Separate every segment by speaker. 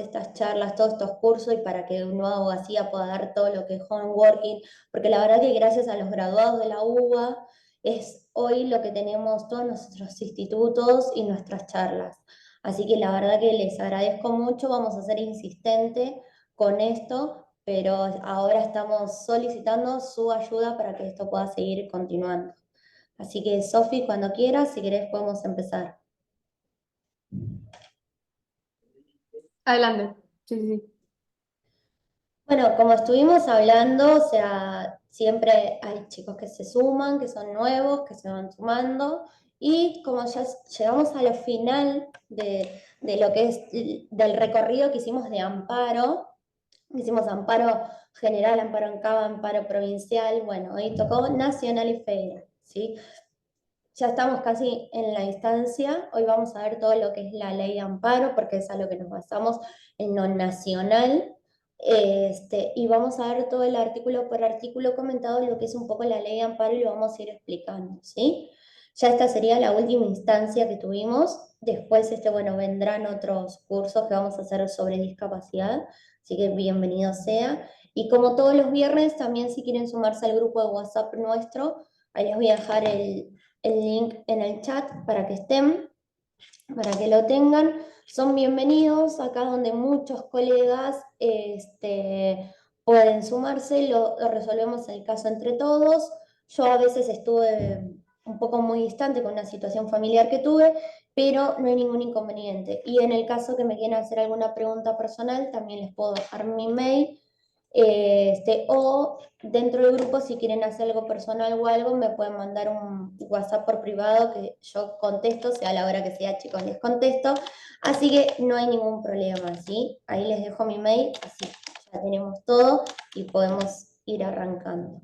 Speaker 1: estas charlas, todos estos cursos y para que una abogacía pueda dar todo lo que es homeworking, porque la verdad que gracias a los graduados de la UBA es hoy lo que tenemos todos nuestros institutos y nuestras charlas. Así que la verdad que les agradezco mucho, vamos a ser insistentes con esto, pero ahora estamos solicitando su ayuda para que esto pueda seguir continuando. Así que Sofi, cuando quieras, si querés podemos empezar.
Speaker 2: Adelante. Sí, sí, sí.
Speaker 1: Bueno, como estuvimos hablando, o sea, siempre hay chicos que se suman, que son nuevos, que se van sumando, y como ya llegamos a lo final de lo que es del recorrido que hicimos de amparo, hicimos amparo general, amparo en cava, amparo provincial, bueno, hoy tocó nacional y federal, ¿sí? Ya estamos casi en la instancia, hoy vamos a ver todo lo que es la ley de amparo, porque es a lo que nos basamos en lo nacional, y vamos a ver todo el artículo por artículo comentado, lo que es un poco la ley de amparo y lo vamos a ir explicando, ¿sí? Ya esta sería la última instancia que tuvimos, después, bueno, vendrán otros cursos que vamos a hacer sobre discapacidad, así que bienvenido sea. Y como todos los viernes, también si quieren sumarse al grupo de WhatsApp nuestro, ahí les voy a dejar el link en el chat para que estén, para que lo tengan. Son bienvenidos acá donde muchos colegas pueden sumarse, lo resolvemos el caso entre todos. Yo a veces estuve un poco muy distante con una situación familiar que tuve, pero no hay ningún inconveniente. Y en el caso que me quieran hacer alguna pregunta personal, también les puedo dejar mi mail o dentro del grupo, si quieren hacer algo personal o algo, me pueden mandar un WhatsApp por privado que yo contesto, sea la hora que sea, chicos, les contesto. Así que no hay ningún problema, ¿sí? Ahí les dejo mi mail, así ya tenemos todo y podemos ir arrancando.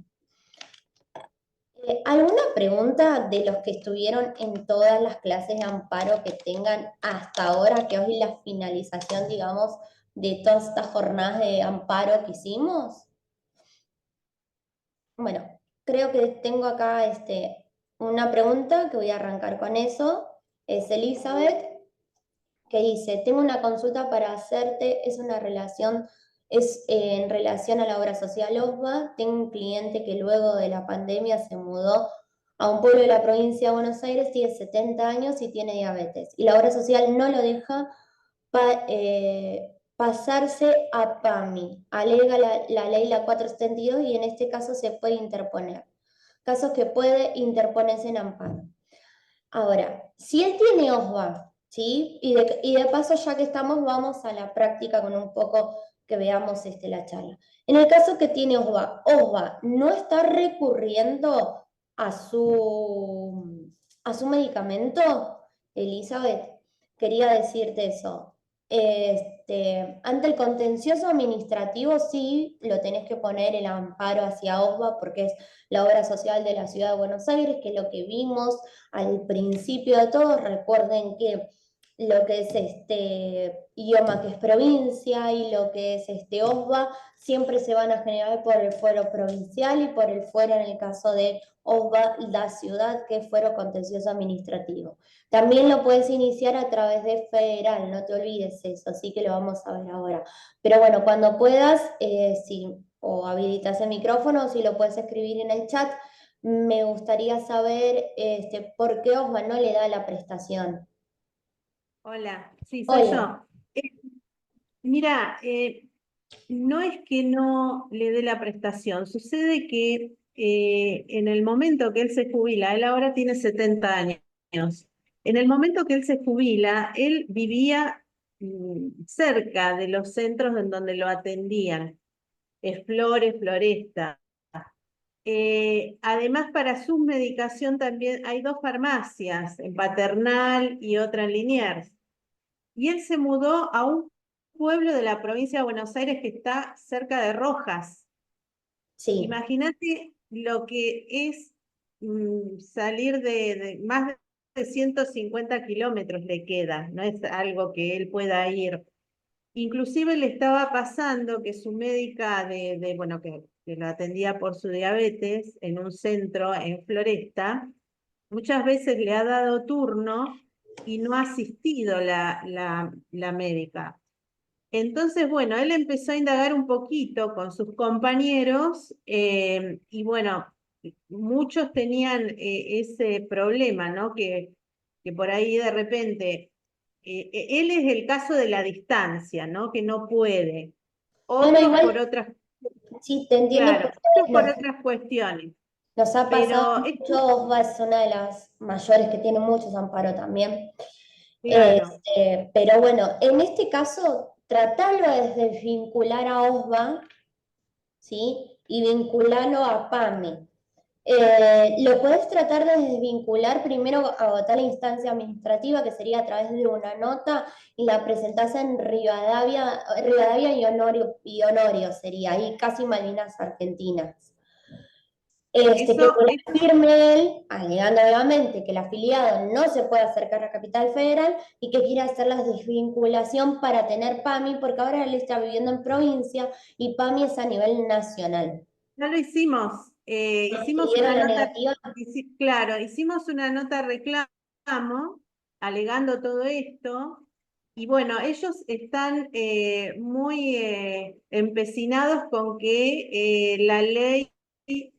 Speaker 1: ¿Alguna pregunta de los que estuvieron en todas las clases de amparo que tengan hasta ahora, que hoy es la finalización, digamos, de todas estas jornadas de amparo que hicimos? Bueno, creo que tengo acá una pregunta que voy a arrancar con eso. Es Elizabeth, que dice, tengo una consulta para hacerte, es en relación a la obra social OSBA. Tengo un cliente que luego de la pandemia se mudó a un pueblo de la provincia de Buenos Aires, tiene 70 años y tiene diabetes. Y la obra social no lo deja pasarse a PAMI, alega la ley la 472 y en este caso se puede interponer. Casos que puede interponerse en amparo. Ahora, si él tiene OSBA, ¿sí? Y de paso, ya que estamos, vamos a la práctica con un poco que veamos la charla. En el caso que tiene OSBA, OSBA no está recurriendo a su medicamento, Elizabeth, quería decirte eso. Ante el contencioso administrativo sí lo tenés que poner el amparo hacia OSBA porque es la obra social de la ciudad de Buenos Aires, que es lo que vimos al principio de todo. Recuerden que lo que es idioma que es provincia y lo que es OSBA siempre se van a generar por el fuero provincial y por el fuero en el caso de OSBA, la ciudad, que es fuero contencioso administrativo. También lo puedes iniciar a través de federal, no te olvides eso, así que lo vamos a ver ahora. Pero bueno, cuando puedas, si o habilitas el micrófono o si lo puedes escribir en el chat, me gustaría saber por qué OSBA no le da la prestación.
Speaker 3: Hola, sí, soy
Speaker 1: Hola.
Speaker 3: yo. Eh, Mira, no es que no le dé la prestación, sucede que en el momento que él se jubila, él ahora tiene 70 años, en el momento que él se jubila, él vivía cerca de los centros en donde lo atendían, Flores, Floresta. Además, para su medicación también hay dos farmacias, en Paternal y otra en Liniers. Y él se mudó a un pueblo de la provincia de Buenos Aires que está cerca de Rojas.
Speaker 1: Sí.
Speaker 3: Imagínate lo que es salir de más de 150 kilómetros le queda, no es algo que él pueda ir. Inclusive le estaba pasando que su médica bueno, que lo atendía por su diabetes en un centro en Floresta, muchas veces le ha dado turno y no ha asistido la médica. Entonces, bueno, él empezó a indagar un poquito con sus compañeros y bueno, muchos tenían ese problema, ¿no? Que por ahí de repente, él es el caso de la distancia, ¿no? Que no puede.
Speaker 1: No, no,
Speaker 3: Otros por
Speaker 1: igual
Speaker 3: otras,
Speaker 1: sí, te entiendo
Speaker 3: claro,
Speaker 1: porque
Speaker 3: otros por otras cuestiones.
Speaker 1: nos ha pasado
Speaker 3: Pero es
Speaker 1: mucho. OSVA es una de las mayores que tiene muchos amparo también.
Speaker 3: claro,
Speaker 1: Pero bueno, en este caso, tratarlo de desvincular a OSVA, ¿sí? Y vincularlo a PAMI. Lo puedes tratar de desvincular, primero agotar la instancia administrativa, que sería a través de una nota, y la presentás en Rivadavia y Honorio sería, ahí casi Malvinas Argentinas. Que
Speaker 3: eso,
Speaker 1: la firme él, alegando obviamente que el afiliado no se puede acercar a Capital Federal y que quiere hacer la desvinculación para tener PAMI, porque ahora él está viviendo en provincia y PAMI es a nivel nacional.
Speaker 3: ya lo hicimos. Hicimos
Speaker 1: ¿Recibieron
Speaker 3: una
Speaker 1: la
Speaker 3: nota,
Speaker 1: negativa?
Speaker 3: claro, hicimos una nota reclamo alegando todo esto. Y bueno, ellos están muy empecinados con que la ley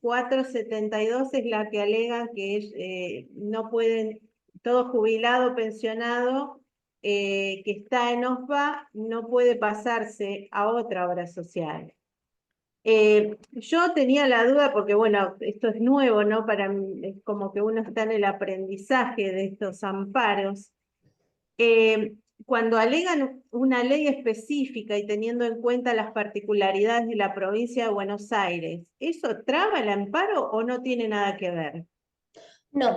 Speaker 3: 472 es la que alega que no pueden, todo jubilado, pensionado que está en OSVA no puede pasarse a otra obra social. Yo tenía la duda porque, bueno, esto es nuevo, ¿no? Para mí es como que uno está en el aprendizaje de estos amparos. Eh, Cuando alegan una ley específica y teniendo en cuenta las particularidades de la provincia de Buenos Aires, ¿eso traba el amparo o no tiene nada que ver?
Speaker 1: No,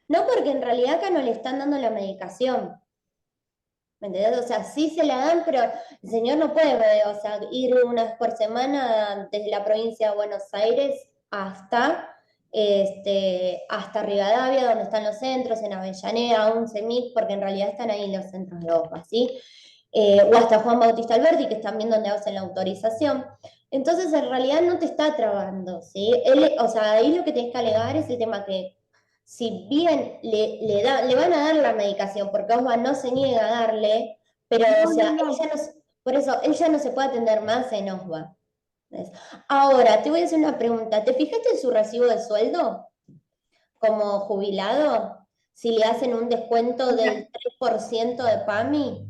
Speaker 1: no porque en realidad acá no le están dando la medicación. ¿Me entendés? O sea, sí se la dan, pero el señor no puede, o sea, ir una vez por semana desde la provincia de Buenos Aires hasta Rivadavia, donde están los centros, en Avellaneda, a un CEMIC, porque en realidad están ahí los centros de OPA, ¿sí? O hasta Juan Bautista Alberti, que es también donde hacen la autorización. Entonces, en realidad no te está trabando, ¿sí? O sea, ahí lo que tenés que alegar es el tema que si bien le van a dar la medicación, porque Osva no se niega a darle, pero o
Speaker 3: No, no,
Speaker 1: sea,
Speaker 3: no.
Speaker 1: por eso él ya no se puede atender más en Osva. Ahora, te voy a hacer una pregunta. ¿Te fijaste en su recibo de sueldo como jubilado? Si le hacen un descuento
Speaker 3: Mira,
Speaker 1: del 3% de PAMI.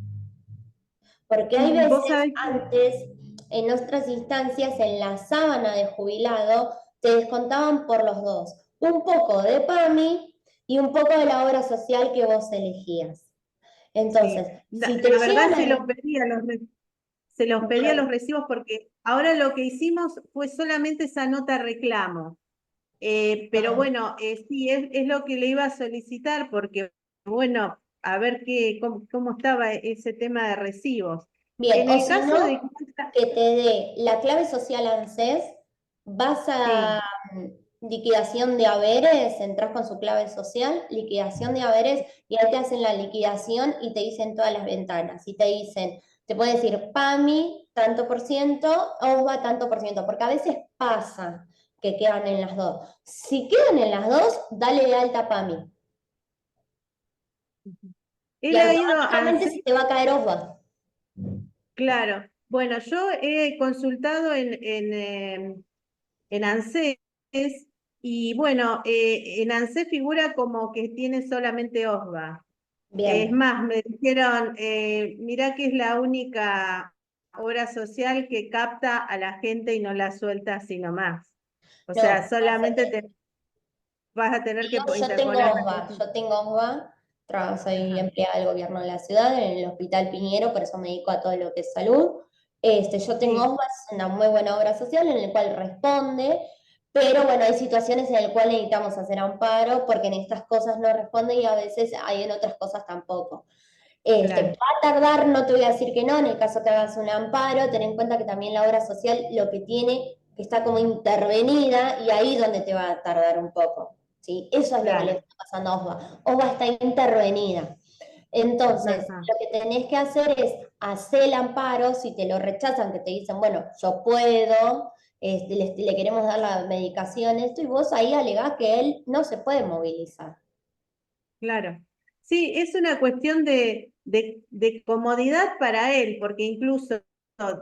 Speaker 1: Porque hay
Speaker 3: vos
Speaker 1: veces
Speaker 3: sabés que
Speaker 1: antes, en otras instancias, en la sábana de jubilado, te descontaban por los dos. Un poco de PAMI y un poco de la obra social que vos elegías. Entonces,
Speaker 3: sí.
Speaker 1: si te
Speaker 3: La verdad
Speaker 1: llegan
Speaker 3: se
Speaker 1: a...
Speaker 3: los pedí a se los pedí a los recibos porque ahora lo que hicimos fue solamente esa nota reclamo. Pero bueno, sí, es lo que le iba a solicitar porque, bueno, a ver cómo estaba ese tema de recibos.
Speaker 1: Bien,
Speaker 3: En
Speaker 1: o
Speaker 3: el
Speaker 1: si
Speaker 3: caso de
Speaker 1: no, que te dé la clave social ANSES, vas a
Speaker 3: sí,
Speaker 1: liquidación de haberes, entras con su clave social, liquidación de haberes, y ahí te hacen la liquidación y te dicen todas las ventanas. Y te dicen, te puede decir PAMI, tanto por ciento, OSVA, tanto por ciento, porque a veces pasa que quedan en las dos. Si quedan en las dos, dale de alta PAMI. Y
Speaker 3: él ha ido a
Speaker 1: automáticamente
Speaker 3: ANSES,
Speaker 1: se te va a caer OSVA.
Speaker 3: claro. Bueno, yo he consultado en ANSES y bueno, en ANSES figura como que tiene solamente OSVA. Es
Speaker 1: Bien.
Speaker 3: más, me dijeron, mirá que es la única obra social que capta a la gente y no la suelta así nomás. O sea,
Speaker 1: No,
Speaker 3: solamente te vas a tener que
Speaker 1: yo tengo
Speaker 3: interponer
Speaker 1: OSVA,
Speaker 3: recursos.
Speaker 1: yo tengo OSVA, soy
Speaker 3: Ajá,
Speaker 1: empleada del gobierno de la ciudad, en el Hospital Piñero, por eso me dedico a todo lo que es salud. Yo tengo
Speaker 3: sí,
Speaker 1: OSVA, es una muy buena obra social en la cual responde, pero bueno, hay situaciones en las cuales necesitamos hacer amparo porque en estas cosas no responde y a veces hay en otras cosas tampoco. Va
Speaker 3: claro,
Speaker 1: a tardar, no te voy a decir que no, en el caso que hagas un amparo, ten en cuenta que también la obra social lo que tiene, que está como intervenida y ahí es donde te va a tardar un poco. ¿Sí? Eso es lo que le
Speaker 3: claro.
Speaker 1: está pasando a OSVA. OSVA está intervenida. Entonces,
Speaker 3: Ajá,
Speaker 1: lo que tenés que hacer es hacer el amparo, si te lo rechazan, que te dicen, bueno, yo puedo, le queremos dar la medicación, esto, y vos ahí alegás que él no se puede movilizar.
Speaker 3: claro. Sí, es una cuestión de comodidad para él, porque incluso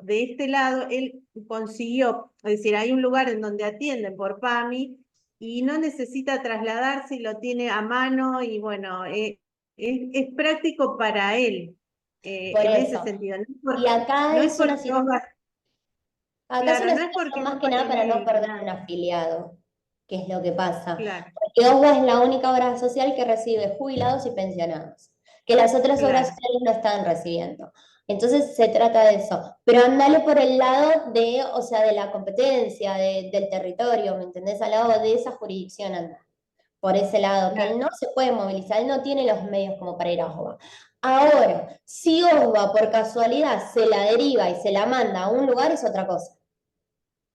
Speaker 3: de este lado él consiguió, es decir, hay un lugar en donde atienden por PAMI y no necesita trasladarse y lo tiene a mano y bueno, es práctico para él
Speaker 1: Por
Speaker 3: en ese
Speaker 1: eso.
Speaker 3: sentido.
Speaker 1: Y acá
Speaker 3: No es
Speaker 1: es una
Speaker 3: porque vos
Speaker 1: situación, acá es
Speaker 3: claro,
Speaker 1: una
Speaker 3: no es
Speaker 1: situación
Speaker 3: porque vos
Speaker 1: más que
Speaker 3: vas
Speaker 1: nada
Speaker 3: en
Speaker 1: para no
Speaker 3: él ni
Speaker 1: perder un
Speaker 3: nada,
Speaker 1: afiliado, que es lo que pasa.
Speaker 3: claro,
Speaker 1: Porque OSVA es la única obra social que recibe jubilados y pensionados, que las otras obras
Speaker 3: claro,
Speaker 1: sociales no están recibiendo. Entonces se trata de eso. Pero andale por el lado de, o sea, de la competencia, del territorio, ¿me entendés? Al lado de esa jurisdicción anda. Por ese lado, que
Speaker 3: claro,
Speaker 1: él no se puede movilizar, él no tiene los medios como para ir a OSVA. Ahora, si OSVA por casualidad se la deriva y se la manda a un lugar, es otra cosa.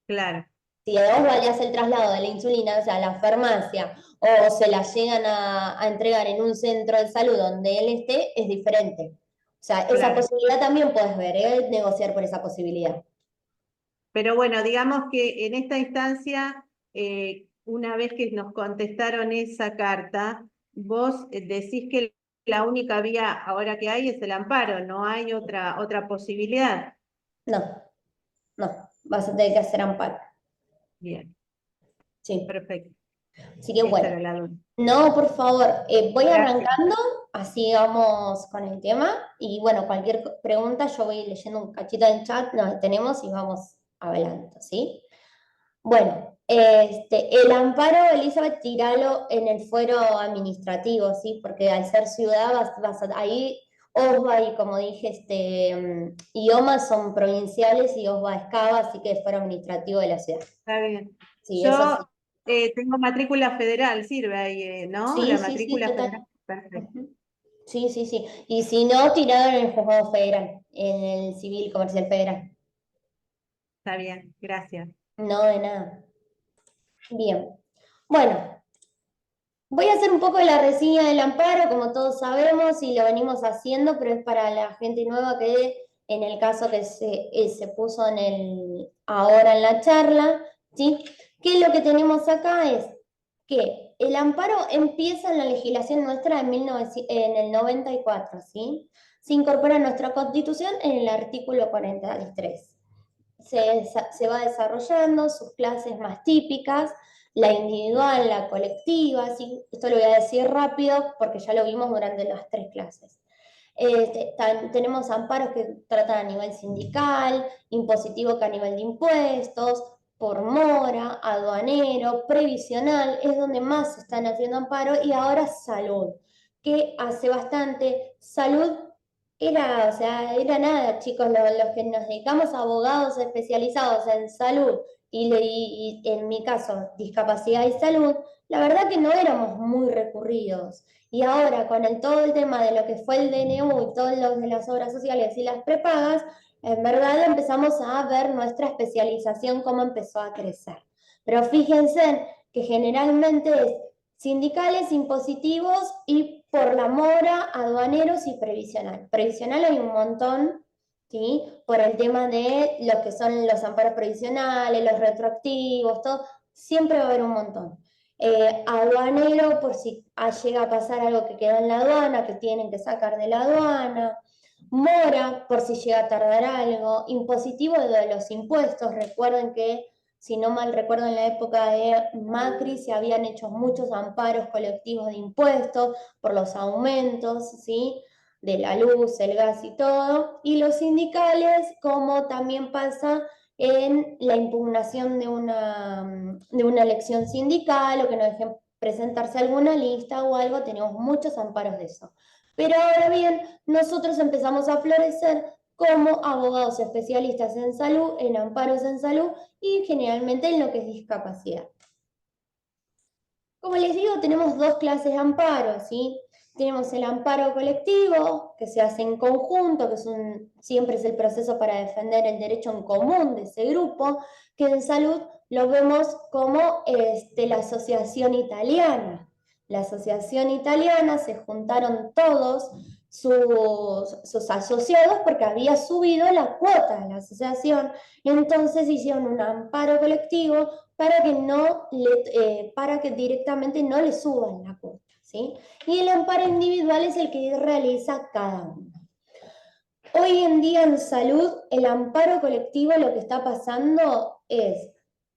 Speaker 3: claro,
Speaker 1: Si a OSVA le hace el traslado de la insulina, o sea, a la farmacia, o se la llegan a entregar en un centro de salud donde él esté, es diferente. O sea, esa
Speaker 3: claro.
Speaker 1: posibilidad también puedes ver, negociar por esa posibilidad.
Speaker 3: Pero bueno, digamos que en esta instancia, una vez que nos contestaron esa carta, vos decís que la única vía ahora que hay es el amparo, no hay otra posibilidad.
Speaker 1: No, no, vas a tener que hacer amparo.
Speaker 3: Bien,
Speaker 1: Sí.
Speaker 3: perfecto.
Speaker 1: Así que
Speaker 3: Esa
Speaker 1: bueno.
Speaker 3: era la duda.
Speaker 1: No, por favor, voy
Speaker 3: Gracias.
Speaker 1: arrancando, así vamos con el tema. Y bueno, cualquier pregunta, yo voy leyendo un cachito del chat, nos tenemos y vamos hablando, ¿sí? Bueno, el amparo, Elizabeth, tiralo en el fuero administrativo, ¿sí? Porque al ser ciudad, ahí OSBA y como dije, IOMA son provinciales y OSBA es Cava, así que es fuero administrativo de la ciudad.
Speaker 3: Está bien.
Speaker 1: Sí, eso
Speaker 3: Yo
Speaker 1: sí.
Speaker 3: tengo matrícula federal, sirve ahí, ¿no?
Speaker 1: Sí,
Speaker 3: La
Speaker 1: sí, sí,
Speaker 3: matrícula
Speaker 1: total.
Speaker 3: federal. Perfecto.
Speaker 1: Ujú. Sí, sí, sí. Y si no, tirado en el juzgado federal, en el civil comercial federal.
Speaker 3: Está bien, gracias.
Speaker 1: No, de nada. Bien. Bueno, voy a hacer un poco de la reseña del amparo, como todos sabemos, y lo venimos haciendo, pero es para la gente nueva que en el caso que se puso ahora en la charla, ¿sí? Que lo que tenemos acá es que el amparo empieza en la legislación nuestra en el 94, ¿sí? Se incorpora a nuestra Constitución en el artículo 43. Se va desarrollando sus clases más típicas, la individual, la colectiva, ¿sí? Esto lo voy a decir rápido porque ya lo vimos durante las tres clases. Tenemos amparos que tratan a nivel sindical, impositivo que a nivel de impuestos, por mora, aduanero, previsional, es donde más se están haciendo amparos, y ahora salud, que hace bastante. Salud era, o sea, era nada, chicos, los que nos dedicamos a abogados especializados en salud y en mi caso discapacidad y salud, la verdad que no éramos muy recurridos. Y ahora con todo el tema de lo que fue el DNU y todo lo de las obras sociales y las prepagas, en verdad empezamos a ver nuestra especialización cómo empezó a crecer. Pero fíjense que generalmente es sindicales, impositivos y por la mora, aduaneros y previsional. Previsional hay un montón, ¿sí? Por el tema de lo que son los amparos previsionales, los retroactivos, todo, siempre va a haber un montón. Aduanero, por si llega a pasar algo que queda en la aduana, que tienen que sacar de la aduana. Mora, por si llega a tardar algo. Impositivo de los impuestos. Recuerden que, si no mal recuerdo, en la época de Macri se habían hecho muchos amparos colectivos de impuestos por los aumentos, ¿sí? De la luz, el gas y todo. Y los sindicales, como también pasa en la impugnación de una elección sindical o que no dejen presentarse alguna lista o algo, tenemos muchos amparos de eso. Pero ahora bien, nosotros empezamos a florecer como abogados especialistas en salud, en amparos en salud y generalmente en lo que es discapacidad. Como les digo, tenemos dos clases de amparo, ¿sí? Tenemos el amparo colectivo, que se hace en conjunto, que siempre es el proceso para defender el derecho en común de ese grupo, que en salud lo vemos como la asociación italiana. La asociación italiana se juntaron todos sus asociados porque había subido la cuota de la asociación, entonces hicieron un amparo colectivo para que directamente no le suban la cuota, ¿sí? Y el amparo individual es el que realiza cada uno. Hoy en día en salud, el amparo colectivo lo que está pasando es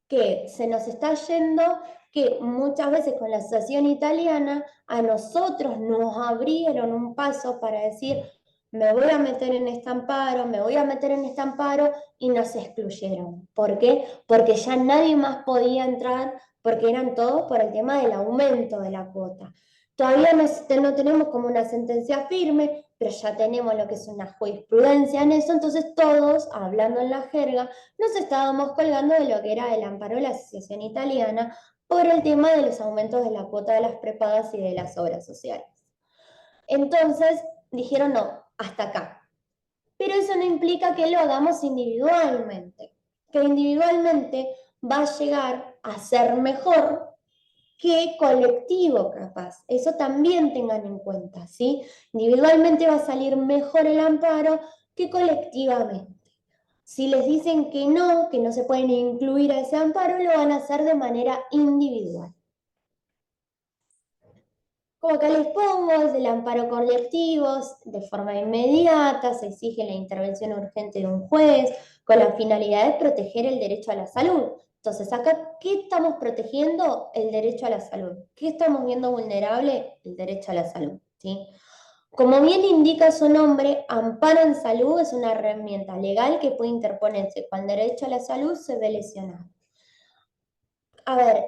Speaker 1: que se nos está yendo, que muchas veces con la asociación italiana a nosotros nos abrieron un paso para decir, me voy a meter en este amparo, me voy a meter en este amparo, y nos excluyeron. ¿Por qué? Porque ya nadie más podía entrar, porque eran todos por el tema del aumento de la cuota. Todavía no tenemos como una sentencia firme, pero ya tenemos lo que es una jurisprudencia en eso, entonces todos, hablando en la jerga, nos estábamos colgando de lo que era el amparo de la Asociación Italiana por el tema de los aumentos de la cuota de las prepagas y de las obras sociales. Entonces dijeron no, hasta acá. Pero eso no implica que lo hagamos individualmente, que individualmente va a llegar a ser mejor que colectivo capaz. Eso también tengan en cuenta, ¿sí? Individualmente va a salir mejor el amparo que colectivamente. Si les dicen que no se pueden incluir a ese amparo, lo van a hacer de manera individual. Como acá les pongo, es el amparo colectivo, de forma inmediata, se exige la intervención urgente de un juez, con la finalidad de proteger el derecho a la salud. Entonces, acá, ¿qué estamos protegiendo? El derecho a la salud. ¿Qué estamos viendo vulnerable? El derecho a la salud, ¿sí? Como bien indica su nombre, amparo en salud es una herramienta legal que puede interponerse cuando el derecho a la salud se ve lesionado. A ver,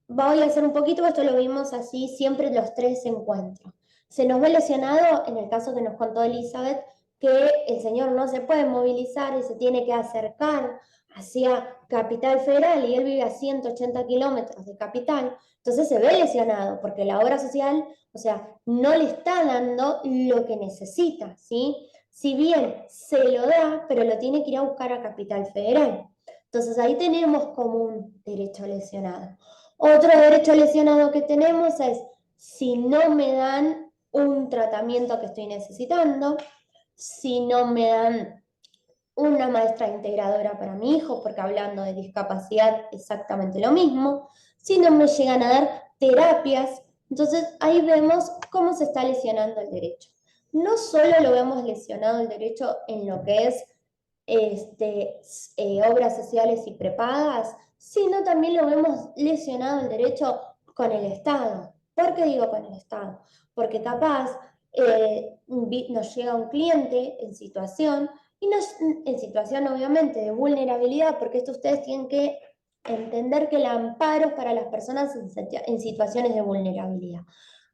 Speaker 1: voy a hacer un poquito, esto lo vimos así siempre los tres encuentros. Se nos ve lesionado, en el caso que nos contó Elizabeth, que el señor no se puede movilizar y se tiene que acercar hacia Capital Federal y él vive a 180 kilómetros de Capital, entonces se ve lesionado porque la obra social, o sea, no le está dando lo que necesita, ¿sí? Si bien se lo da, pero lo tiene que ir a buscar a Capital Federal. Entonces ahí tenemos como un derecho lesionado. Otro derecho lesionado que tenemos es si no me dan un tratamiento que estoy necesitando, si no me dan una maestra integradora para mi hijo, porque hablando de discapacidad exactamente lo mismo, si no me llegan a dar terapias, entonces ahí vemos cómo se está lesionando el derecho. No solo lo vemos lesionado el derecho en lo que es obras sociales y prepagas, sino también lo vemos lesionado el derecho con el Estado. ¿Por qué digo con el Estado? Porque capaz nos llega un cliente en situación, y en situación obviamente de vulnerabilidad, porque esto ustedes tienen que entender que el amparo es para las personas en situaciones de vulnerabilidad.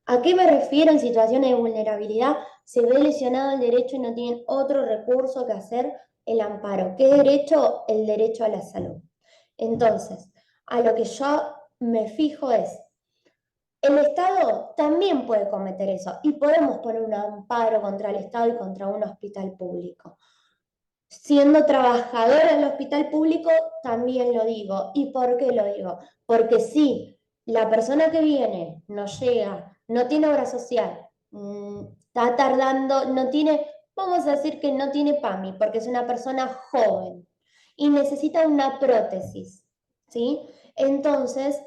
Speaker 1: ¿A qué me refiero en situaciones de vulnerabilidad? Se ve lesionado el derecho y no tienen otro recurso que hacer el amparo. ¿Qué derecho? El derecho a la salud. Entonces, a lo que yo me fijo es, el Estado también puede cometer eso y podemos poner un amparo contra el Estado y contra un hospital público. Siendo trabajadora del hospital público, también lo digo. ¿Y por qué lo digo? Porque si la persona que viene no llega, no tiene obra social, está tardando, no tiene, vamos a decir que no tiene PAMI, porque es una persona joven y necesita una prótesis, ¿sí? Entonces,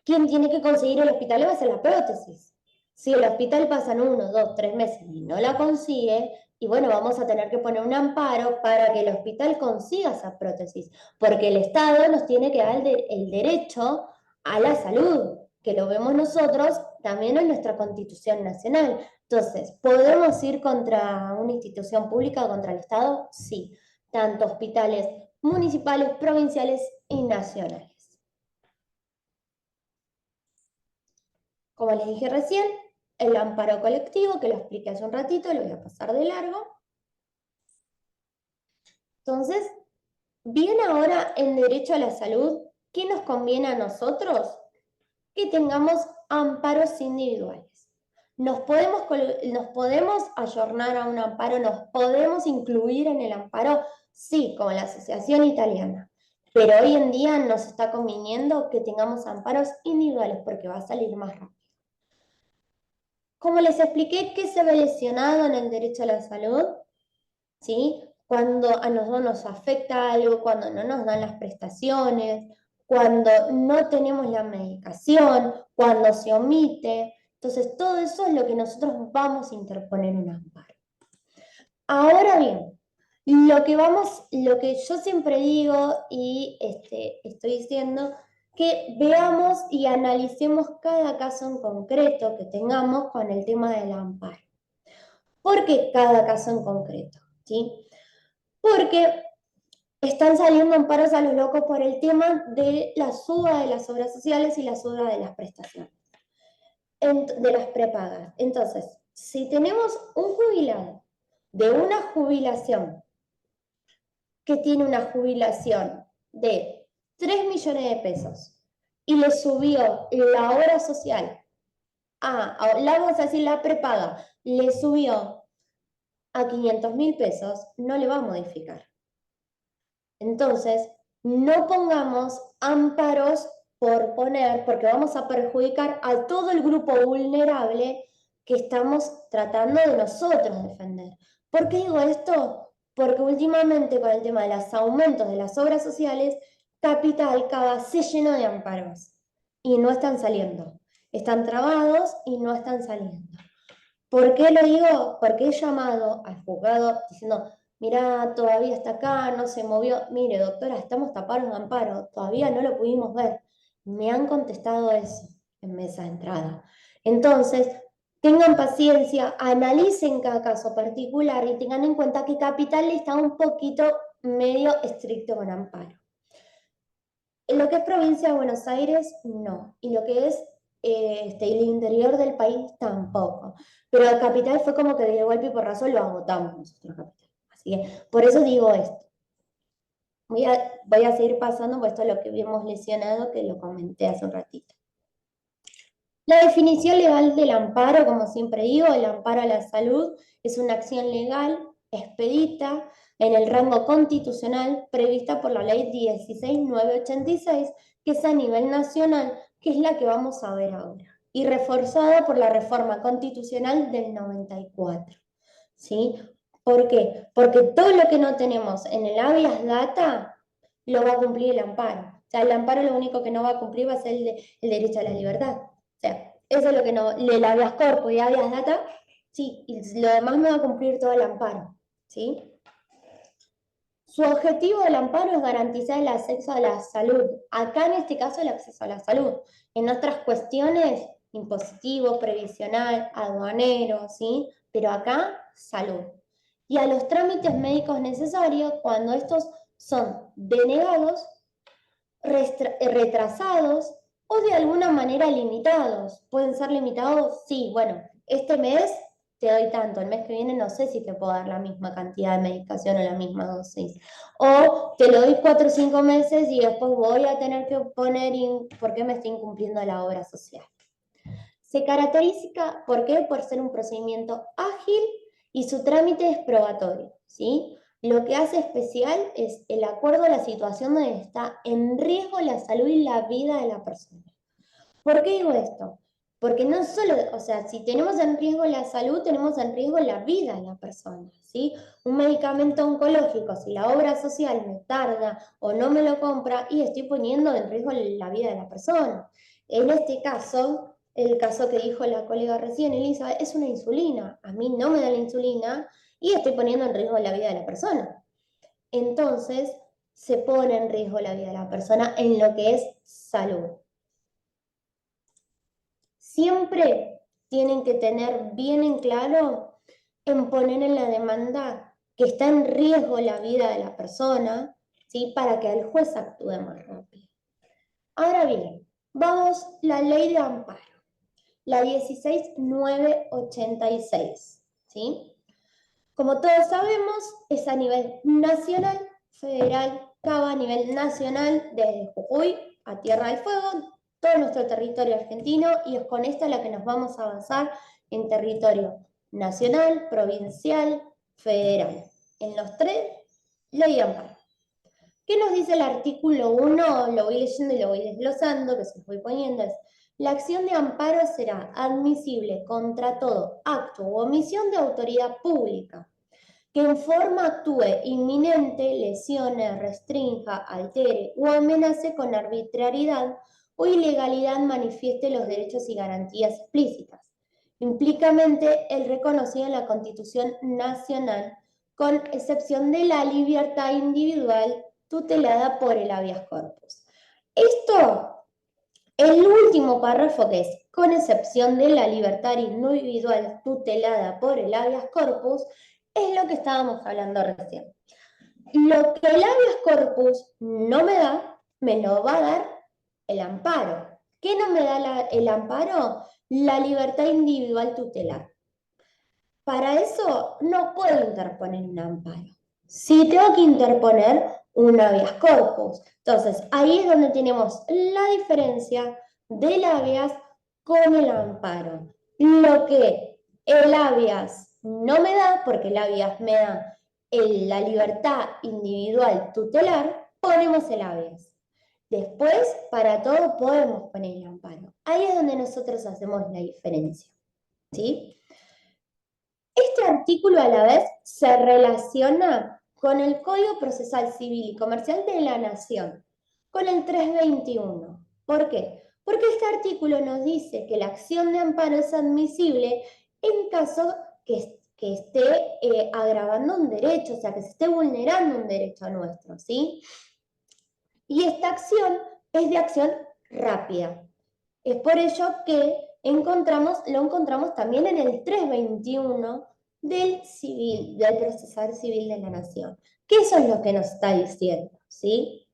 Speaker 1: quien tiene que conseguir el hospital va a ser la prótesis. Si el hospital pasan 1, 2, 3 meses y no la consigue, y bueno, vamos a tener que poner un amparo para que el hospital consiga esa prótesis, porque el Estado nos tiene que dar el derecho a la salud, que lo vemos nosotros también en nuestra Constitución Nacional. Entonces, ¿podemos ir contra una institución pública, contra el Estado? Sí, tanto hospitales municipales, provinciales y nacionales. Como les dije recién, el amparo colectivo, que lo expliqué hace un ratito, lo voy a pasar de largo. Entonces, bien ahora en derecho a la salud, ¿qué nos conviene a nosotros? Que tengamos amparos individuales. Nos podemos ayornar a un amparo, nos podemos incluir en el amparo, sí, como la Asociación Italiana. Pero hoy en día nos está conviniendo que tengamos amparos individuales porque va a salir más rápido. Como les expliqué, ¿qué se ve lesionado en el derecho a la salud? ¿Sí? Cuando a nosotros nos afecta algo, cuando no nos dan las prestaciones, cuando no tenemos la medicación, cuando se omite. Entonces, todo eso es lo que nosotros vamos a interponer un amparo. Ahora bien, lo que yo siempre digo y estoy diciendo, que veamos y analicemos cada caso en concreto que tengamos con el tema del amparo. ¿Por qué cada caso en concreto? ¿Sí? Porque están saliendo amparos a los locos por el tema de la suba de las obras sociales y la suba de las prestaciones, de las prepagas. Entonces, si tenemos un jubilado de una jubilación que tiene una jubilación de 3 millones de pesos y le subió la obra social vamos a decir, la prepaga, le subió a 500.000 pesos, no le va a modificar. Entonces, no pongamos amparos por poner, porque vamos a perjudicar a todo el grupo vulnerable que estamos tratando de nosotros defender. ¿Por qué digo esto? Porque últimamente con el tema de los aumentos de las obras sociales, Capital Cava se llenó de amparos y no están saliendo. Están trabados y no están saliendo. ¿Por qué lo digo? Porque he llamado al juzgado diciendo, mira, todavía está acá, no se movió. Mire, doctora, estamos tapados de amparo, todavía no lo pudimos ver. Me han contestado eso en mesa de entrada. Entonces, tengan paciencia, analicen cada caso particular y tengan en cuenta que Capital está un poquito medio estricto con amparo. En lo que es provincia de Buenos Aires, no. Y lo que es el interior del país, tampoco. Pero la capital fue como que de golpe y porrazo lo agotamos nosotros, capital. Así que por eso digo esto. Voy a seguir pasando, pues esto es lo que hemos lesionado, que lo comenté hace un ratito. La definición legal del amparo, como siempre digo, el amparo a la salud es una acción legal expedita en el rango constitucional prevista por la ley 16.986, que es a nivel nacional, que es la que vamos a ver ahora, y reforzada por la reforma constitucional del 94. ¿Sí? ¿Por qué? Porque todo lo que no tenemos en el habeas data lo va a cumplir el amparo. O sea, el amparo lo único que no va a cumplir va a ser el derecho a la libertad. O sea, eso es lo que no, el habeas corpus y habeas data, sí, y lo demás me va a cumplir todo el amparo, ¿sí? Su objetivo del amparo es garantizar el acceso a la salud. Acá en este caso el acceso a la salud. En otras cuestiones, impositivo, previsional, aduanero, ¿sí? Pero acá, salud. Y a los trámites médicos necesarios cuando estos son denegados, retrasados o de alguna manera limitados. ¿Pueden ser limitados? Sí, bueno, este mes te doy tanto, el mes que viene no sé si te puedo dar la misma cantidad de medicación o la misma dosis. O te lo doy 4 o 5 meses y después voy a tener que poner porque me estoy incumpliendo la obra social. Se caracteriza, ¿por qué? Por ser un procedimiento ágil y su trámite es probatorio, ¿sí? Lo que hace especial es el acuerdo a la situación donde está en riesgo la salud y la vida de la persona. ¿Por qué digo esto? Porque no solo, o sea, si tenemos en riesgo la salud, tenemos en riesgo la vida de la persona, ¿sí? Un medicamento oncológico, si la obra social me tarda o no me lo compra, y estoy poniendo en riesgo la vida de la persona. En este caso, el caso que dijo la colega recién, Elisa, es una insulina. A mí no me da la insulina y estoy poniendo en riesgo la vida de la persona. Entonces, se pone en riesgo la vida de la persona en lo que es salud. Siempre tienen que tener bien en claro en poner en la demanda que está en riesgo la vida de la persona, ¿sí? Para que el juez actúe más rápido. Ahora bien, vamos la ley de amparo, la 16.986, ¿sí? Como todos sabemos, es a nivel nacional, federal, Cava a nivel nacional, desde Jujuy a Tierra del Fuego, todo nuestro territorio argentino, y es con esta la que nos vamos a avanzar en territorio nacional, provincial, federal. En los tres, ley de amparo. ¿Qué nos dice el artículo 1? Lo voy leyendo y lo voy desglosando, que se los voy poniendo. Es, la acción de amparo será admisible contra todo acto u omisión de autoridad pública que en forma actúe inminente, lesione, restrinja, altere o amenace con arbitrariedad o ilegalidad manifieste los derechos y garantías explícitas, implícitamente el reconocido en la Constitución Nacional con excepción de la libertad individual tutelada por el habeas corpus. Esto, el último párrafo que es, con excepción de la libertad individual tutelada por el habeas corpus, es lo que estábamos hablando recién. Lo que el habeas corpus no me da, me lo va a dar el amparo. ¿Qué no me da el amparo? La libertad individual tutelar. Para eso no puedo interponer un amparo. Sí tengo que interponer un habeas corpus. Entonces, ahí es donde tenemos la diferencia del habeas con el amparo. Lo que el habeas no me da, porque el habeas me da la libertad individual tutelar, ponemos el habeas. Después, para todo podemos poner el amparo. Ahí es donde nosotros hacemos la diferencia. ¿Sí? Este artículo a la vez se relaciona con el Código Procesal Civil y Comercial de la Nación, con el 321. ¿Por qué? Porque este artículo nos dice que la acción de amparo es admisible en caso que esté agravando un derecho, o sea, que se esté vulnerando un derecho nuestro, ¿sí? Y esta acción es de acción rápida. Es por ello que lo encontramos también en el 321 del procesal civil de la Nación. Que eso es lo que nos está diciendo, ¿sí?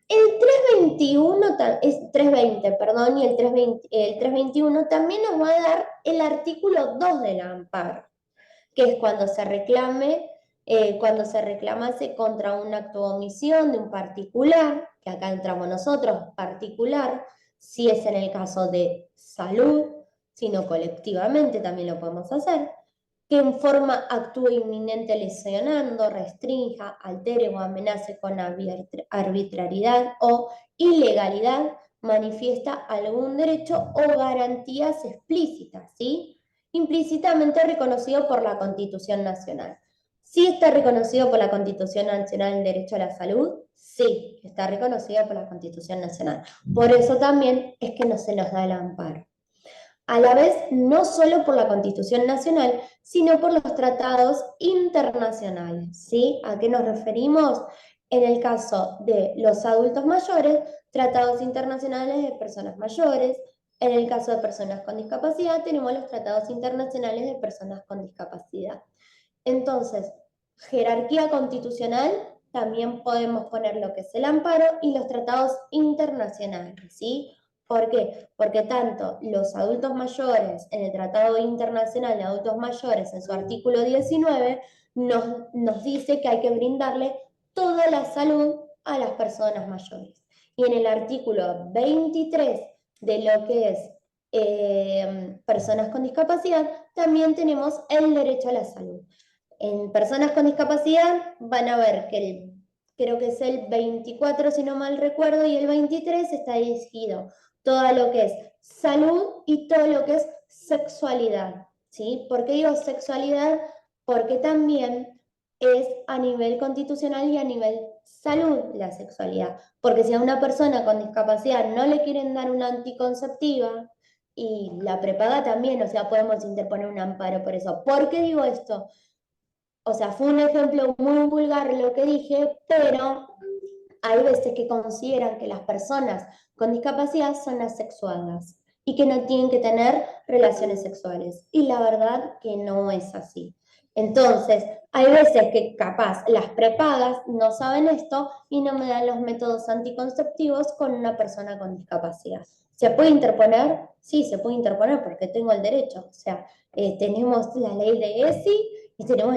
Speaker 1: El 321, es 320, perdón, y el 321 también nos va a dar el artículo 2 del amparo, que es cuando se reclamase contra un acto de omisión de un particular, que acá entramos nosotros, particular, si es en el caso de salud, sino colectivamente también lo podemos hacer, que en forma actúe inminente lesionando, restrinja, altere o amenace con arbitrariedad o ilegalidad, manifiesta algún derecho o garantías explícitas, ¿sí? Implícitamente reconocido por la Constitución Nacional. ¿Sí está reconocido por la Constitución Nacional el derecho a la salud? Sí, está reconocido por la Constitución Nacional. Por eso también es que no se nos da el amparo. A la vez, no solo por la Constitución Nacional, sino por los tratados internacionales, ¿sí? ¿A qué nos referimos? En el caso de los adultos mayores, tratados internacionales de personas mayores. En el caso de personas con discapacidad, tenemos los tratados internacionales de personas con discapacidad. Entonces, jerarquía constitucional, también podemos poner lo que es el amparo y los tratados internacionales, ¿sí? ¿Por qué? Porque tanto los adultos mayores en el Tratado Internacional de Adultos Mayores, en su artículo 19, nos dice que hay que brindarle toda la salud a las personas mayores. Y en el artículo 23 de lo que es personas con discapacidad, también tenemos el derecho a la salud. En personas con discapacidad van a ver que creo que es el 24, si no mal recuerdo, y el 23 está dirigido todo lo que es salud y todo lo que es sexualidad, ¿sí? ¿Por qué digo sexualidad? Porque también es a nivel constitucional y a nivel salud la sexualidad. Porque si a una persona con discapacidad no le quieren dar una anticonceptiva y la prepaga también, o sea, podemos interponer un amparo por eso. ¿Por qué digo esto? O sea, fue un ejemplo muy vulgar lo que dije, pero hay veces que consideran que las personas con discapacidad son asexuadas y que no tienen que tener relaciones sexuales. Y la verdad que no es así. Entonces, hay veces que capaz las prepagas no saben esto y no me dan los métodos anticonceptivos con una persona con discapacidad. ¿Se puede interponer? Sí, se puede interponer porque tengo el derecho. O sea, tenemos la ley de ESI y tenemos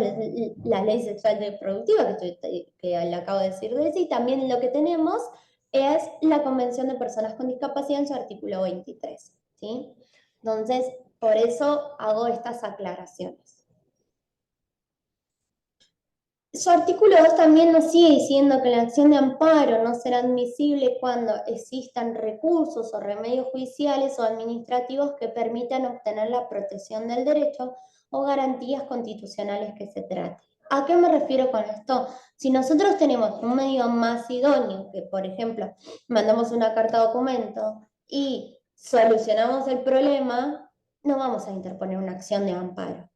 Speaker 1: la ley sexual reproductiva que le acabo de decir de ESI. Y también lo que tenemos es la Convención de Personas con Discapacidad en su artículo 23. ¿Sí? Entonces, por eso hago estas aclaraciones. Su artículo 2 también nos sigue diciendo que la acción de amparo no será admisible cuando existan recursos o remedios judiciales o administrativos que permitan obtener la protección del derecho o garantías constitucionales que se trate. ¿A qué me refiero con esto? Si nosotros tenemos un medio más idóneo, que por ejemplo mandamos una carta documento y solucionamos el problema, no vamos a interponer una acción de amparo.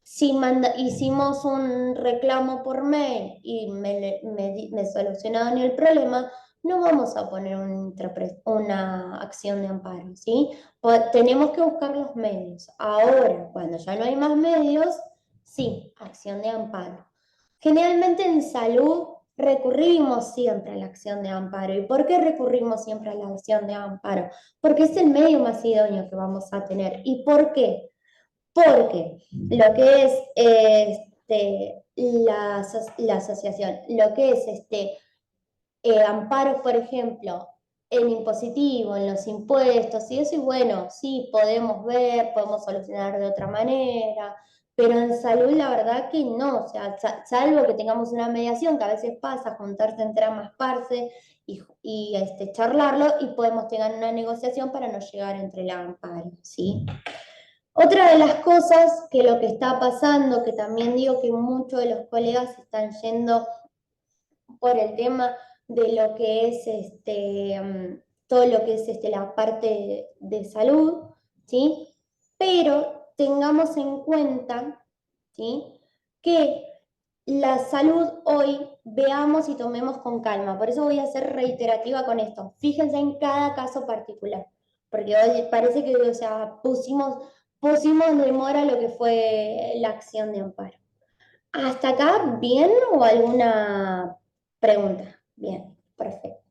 Speaker 1: Si hicimos un reclamo por mail y me solucionaron el problema, no vamos a poner una acción de amparo, ¿sí? Tenemos que buscar los medios. Ahora, cuando ya no hay más medios, sí, acción de amparo. Generalmente en salud recurrimos siempre a la acción de amparo. ¿Y por qué recurrimos siempre a la acción de amparo? Porque es el medio más idóneo que vamos a tener. ¿Y por qué? Porque lo que es la asociación, lo que es amparos, por ejemplo, en impositivo, en los impuestos, y eso, y bueno, sí, podemos ver, podemos solucionar de otra manera, pero en salud la verdad que no, o sea, salvo que tengamos una mediación, que a veces pasa, juntarse entre ambas partes y charlarlo, y podemos tener una negociación para no llegar entre el amparo, ¿sí? Otra de las cosas que lo que está pasando, que también digo que muchos de los colegas están yendo por el tema de lo que es todo lo que es la parte de salud, ¿sí? Pero tengamos en cuenta, ¿sí? Que la salud hoy veamos y tomemos con calma. Por eso voy a ser reiterativa con esto. Fíjense en cada caso particular, porque hoy parece que, o sea, pusimos de mora lo que fue la acción de amparo. ¿Hasta acá bien o alguna pregunta? Bien, perfecto.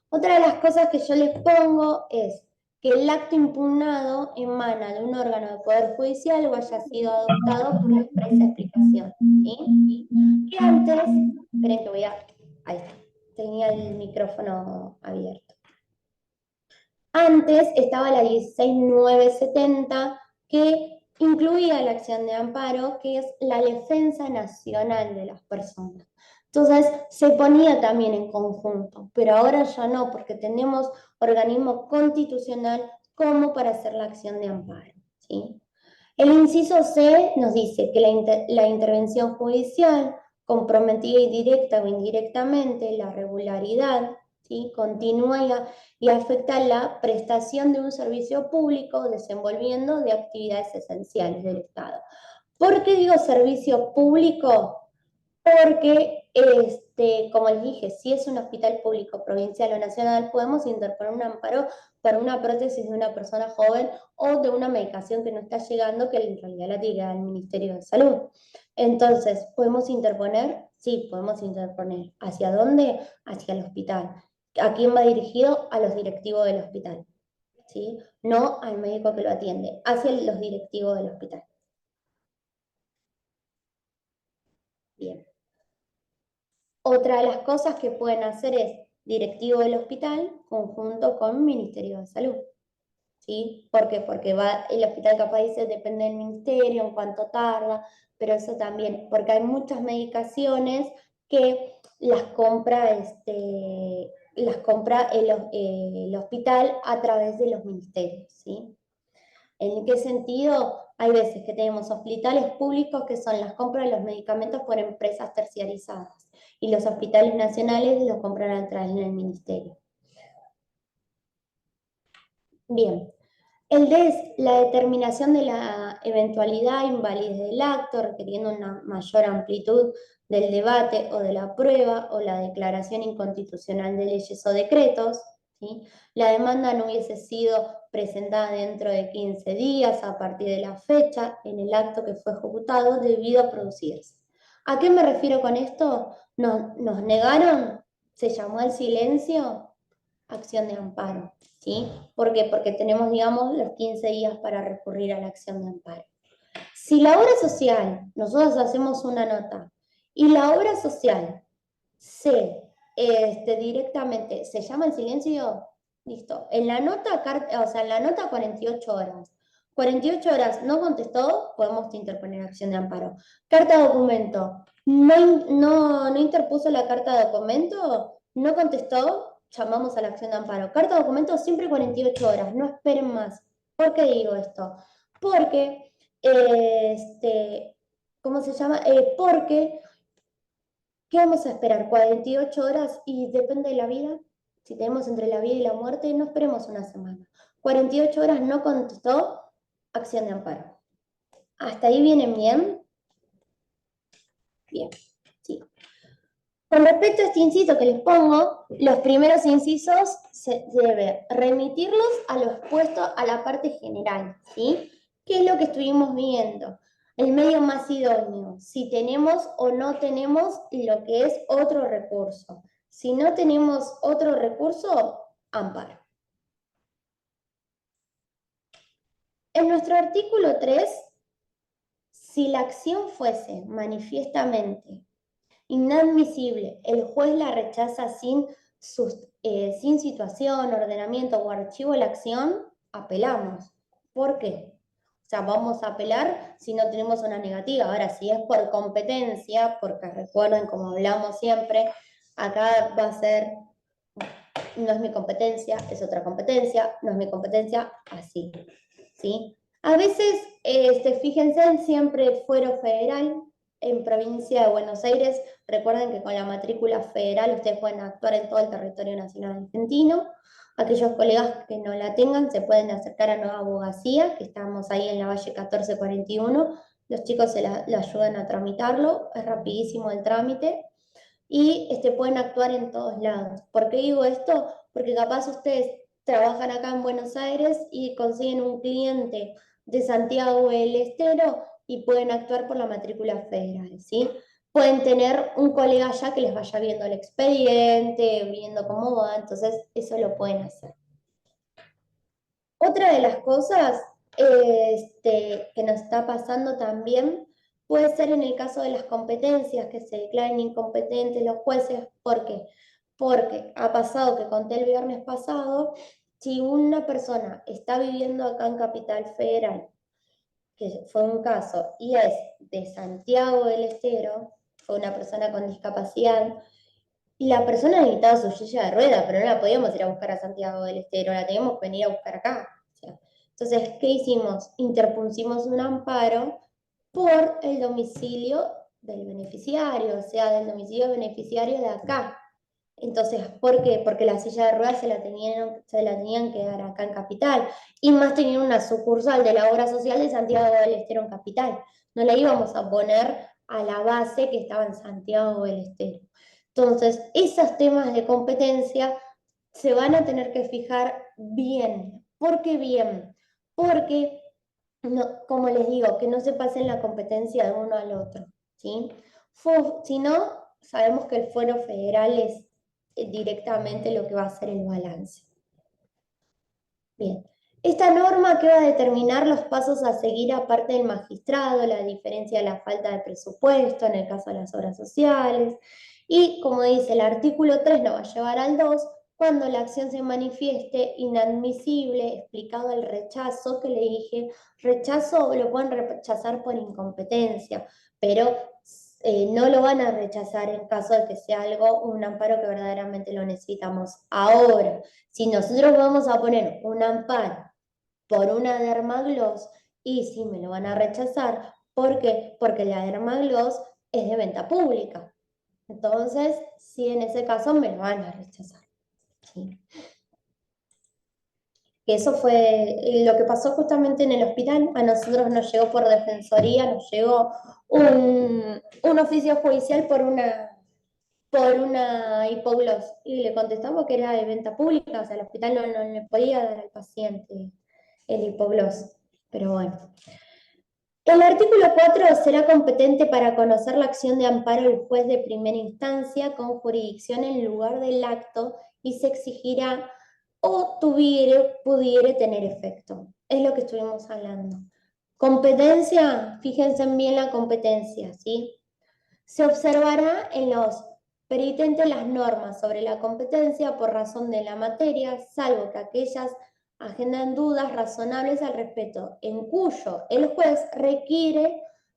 Speaker 1: Otra de las cosas que yo les pongo es que el acto impugnado emana de un órgano de poder judicial o haya sido adoptado por expresa explicación. ¿Sí? Que antes, esperen que voy a... Ahí está, tenía el micrófono abierto. Antes estaba la 16970 que incluía la acción de amparo, que es la defensa nacional de las personas. Entonces se ponía también en conjunto, pero ahora ya no, porque tenemos organismo constitucional como para hacer la acción de amparo, ¿sí? El inciso C nos dice que la intervención judicial comprometida y directa o indirectamente la regularidad, ¿sí? Continúa y afecta la prestación de un servicio público desenvolviendo de actividades esenciales del Estado. ¿Por qué digo servicio público? Porque, como les dije, si es un hospital público, provincial o nacional, podemos interponer un amparo para una prótesis de una persona joven o de una medicación que no está llegando, que en realidad la tiene el Ministerio de Salud. Entonces, ¿podemos interponer? Sí, podemos interponer. ¿Hacia dónde? Hacia el hospital. ¿A quién va dirigido? A los directivos del hospital, ¿sí? No al médico que lo atiende, hacia los directivos del hospital. Bien. Otra de las cosas que pueden hacer es directivo del hospital conjunto con Ministerio de Salud. ¿Sí? ¿Por qué? Porque el hospital capaz dice depende del ministerio, en cuánto tarda, pero eso también, porque hay muchas medicaciones que las compra el hospital a través de los ministerios, ¿sí? ¿En qué sentido? Hay veces que tenemos hospitales públicos que son las compras de los medicamentos por empresas terciarizadas y los hospitales nacionales los compran a través del ministerio. Bien, el D es la determinación de la eventualidad e invalidez del acto, requiriendo una mayor amplitud del debate o de la prueba, o la declaración inconstitucional de leyes o decretos. ¿Sí? La demanda no hubiese sido presentada dentro de 15 días a partir de la fecha en el acto que fue ejecutado debido a producirse. ¿A qué me refiero con esto? Nos negaron, se llamó al silencio, acción de amparo. ¿Sí? ¿Por qué? Porque tenemos, digamos, los 15 días para recurrir a la acción de amparo. Si la obra social, nosotros hacemos una nota, y la obra social directamente se llama el silencio, listo. En la nota, o sea, en la nota 48 horas. 48 horas no contestó, podemos interponer acción de amparo. Carta documento, no interpuso la carta de documento, no contestó, llamamos a la acción de amparo. Carta documento siempre 48 horas, no esperen más. ¿Por qué digo esto? Porque, ¿cómo se llama? Porque ¿qué vamos a esperar? ¿48 horas? Y depende de la vida. Si tenemos entre la vida y la muerte, no esperemos una semana. 48 horas no contestó, acción de amparo. ¿Hasta ahí vienen bien? Bien, sí. Con respecto a este inciso que les pongo, los primeros incisos se debe remitirlos a lo expuesto a la parte general, ¿sí? ¿Qué es lo que estuvimos viendo? El medio más idóneo, si tenemos o no tenemos lo que es otro recurso. Si no tenemos otro recurso, amparo. En nuestro artículo 3, si la acción fuese manifiestamente inadmisible, el juez la rechaza sin situación, ordenamiento o archivo de la acción, apelamos. ¿Por qué? O sea, vamos a apelar si no tenemos una negativa. Ahora, si es por competencia, porque recuerden, como hablamos siempre, acá va a ser, no es mi competencia, es otra competencia, no es mi competencia, así, ¿sí? A veces, fíjense en siempre el fuero federal, en provincia de Buenos Aires, recuerden que con la matrícula federal ustedes pueden actuar en todo el territorio nacional argentino. Aquellos colegas que no la tengan se pueden acercar a Nueva Abogacía, que estamos ahí en la Valle 1441. Los chicos le ayudan a tramitarlo, es rapidísimo el trámite y pueden actuar en todos lados. ¿Por qué digo esto? Porque capaz ustedes trabajan acá en Buenos Aires y consiguen un cliente de Santiago del Estero y pueden actuar por la matrícula federal, ¿sí? Pueden tener un colega allá que les vaya viendo el expediente, viendo cómo va, entonces eso lo pueden hacer. Otra de las cosas que nos está pasando también puede ser en el caso de las competencias, que se declaren incompetentes los jueces. ¿Por qué? Porque ha pasado que conté el viernes pasado, si una persona está viviendo acá en Capital Federal, que fue un caso, y es de Santiago del Estero, fue una persona con discapacidad, y la persona necesitaba su silla de rueda, pero no la podíamos ir a buscar a Santiago del Estero, la teníamos que venir a buscar acá. O sea, entonces, ¿qué hicimos? Interpusimos un amparo por el domicilio del beneficiario, o sea, del domicilio beneficiario de acá. Entonces, ¿por qué? Porque la silla de ruedas se la tenían que dar acá en Capital. Y más tenían una sucursal de la obra social de Santiago del Estero en Capital. No la íbamos a poner a la base que estaba en Santiago del Estero. Entonces, esos temas de competencia se van a tener que fijar bien. ¿Por qué bien? Porque, no, como les digo, que no se pasen la competencia de uno al otro, ¿sí? Si no, sabemos que el fuero federal es directamente lo que va a ser el balance. Bien. Esta norma que va a determinar los pasos a seguir aparte del magistrado, la diferencia de la falta de presupuesto en el caso de las obras sociales, y como dice el artículo 3 nos va a llevar al 2, cuando la acción se manifieste inadmisible, explicado el rechazo, que le dije, rechazo lo pueden rechazar por incompetencia, pero no lo van a rechazar en caso de que sea algo, un amparo que verdaderamente lo necesitamos ahora. Si nosotros vamos a poner un amparo por una dermagloss, y sí me lo van a rechazar, ¿por qué? Porque la dermagloss es de venta pública. Entonces, sí, en ese caso me lo van a rechazar. ¿Sí? Eso fue lo que pasó justamente en el hospital. A nosotros nos llegó por defensoría, nos llegó un oficio judicial por una hipogloss. Y le contestamos que era de venta pública, o sea, el hospital no le podía dar al paciente el hipogloss. Pero bueno. El artículo 4 será competente para conocer la acción de amparo del juez de primera instancia con jurisdicción en lugar del acto y se exigirá o pudiere tener efecto. Es lo que estuvimos hablando. Competencia, fíjense bien la competencia, ¿sí? Se observará en los peritentes las normas sobre la competencia por razón de la materia, salvo que aquellas agendan dudas razonables al respecto, en cuyo el juez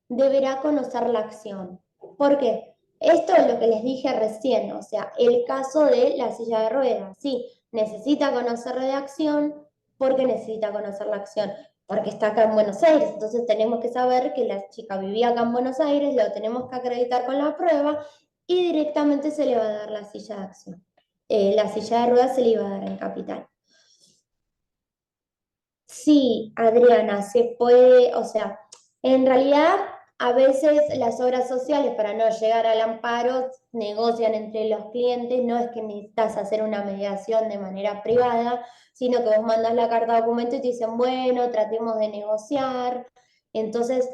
Speaker 1: deberá conocer la acción. ¿Por qué? Esto es lo que les dije recién, o sea, el caso de la silla de ruedas, sí, necesita conocer la acción porque necesita conocer la acción, porque está acá en Buenos Aires, entonces tenemos que saber que la chica vivía acá en Buenos Aires, lo tenemos que acreditar con la prueba y directamente se le va a dar la silla de acción. La silla de ruedas se le iba a dar en capital. Sí, Adriana, se puede, o sea, en realidad a veces las obras sociales para no llegar al amparo negocian entre los clientes, no es que necesitas hacer una mediación de manera privada, sino que vos mandas la carta de documento y te dicen, bueno, tratemos de negociar. Entonces,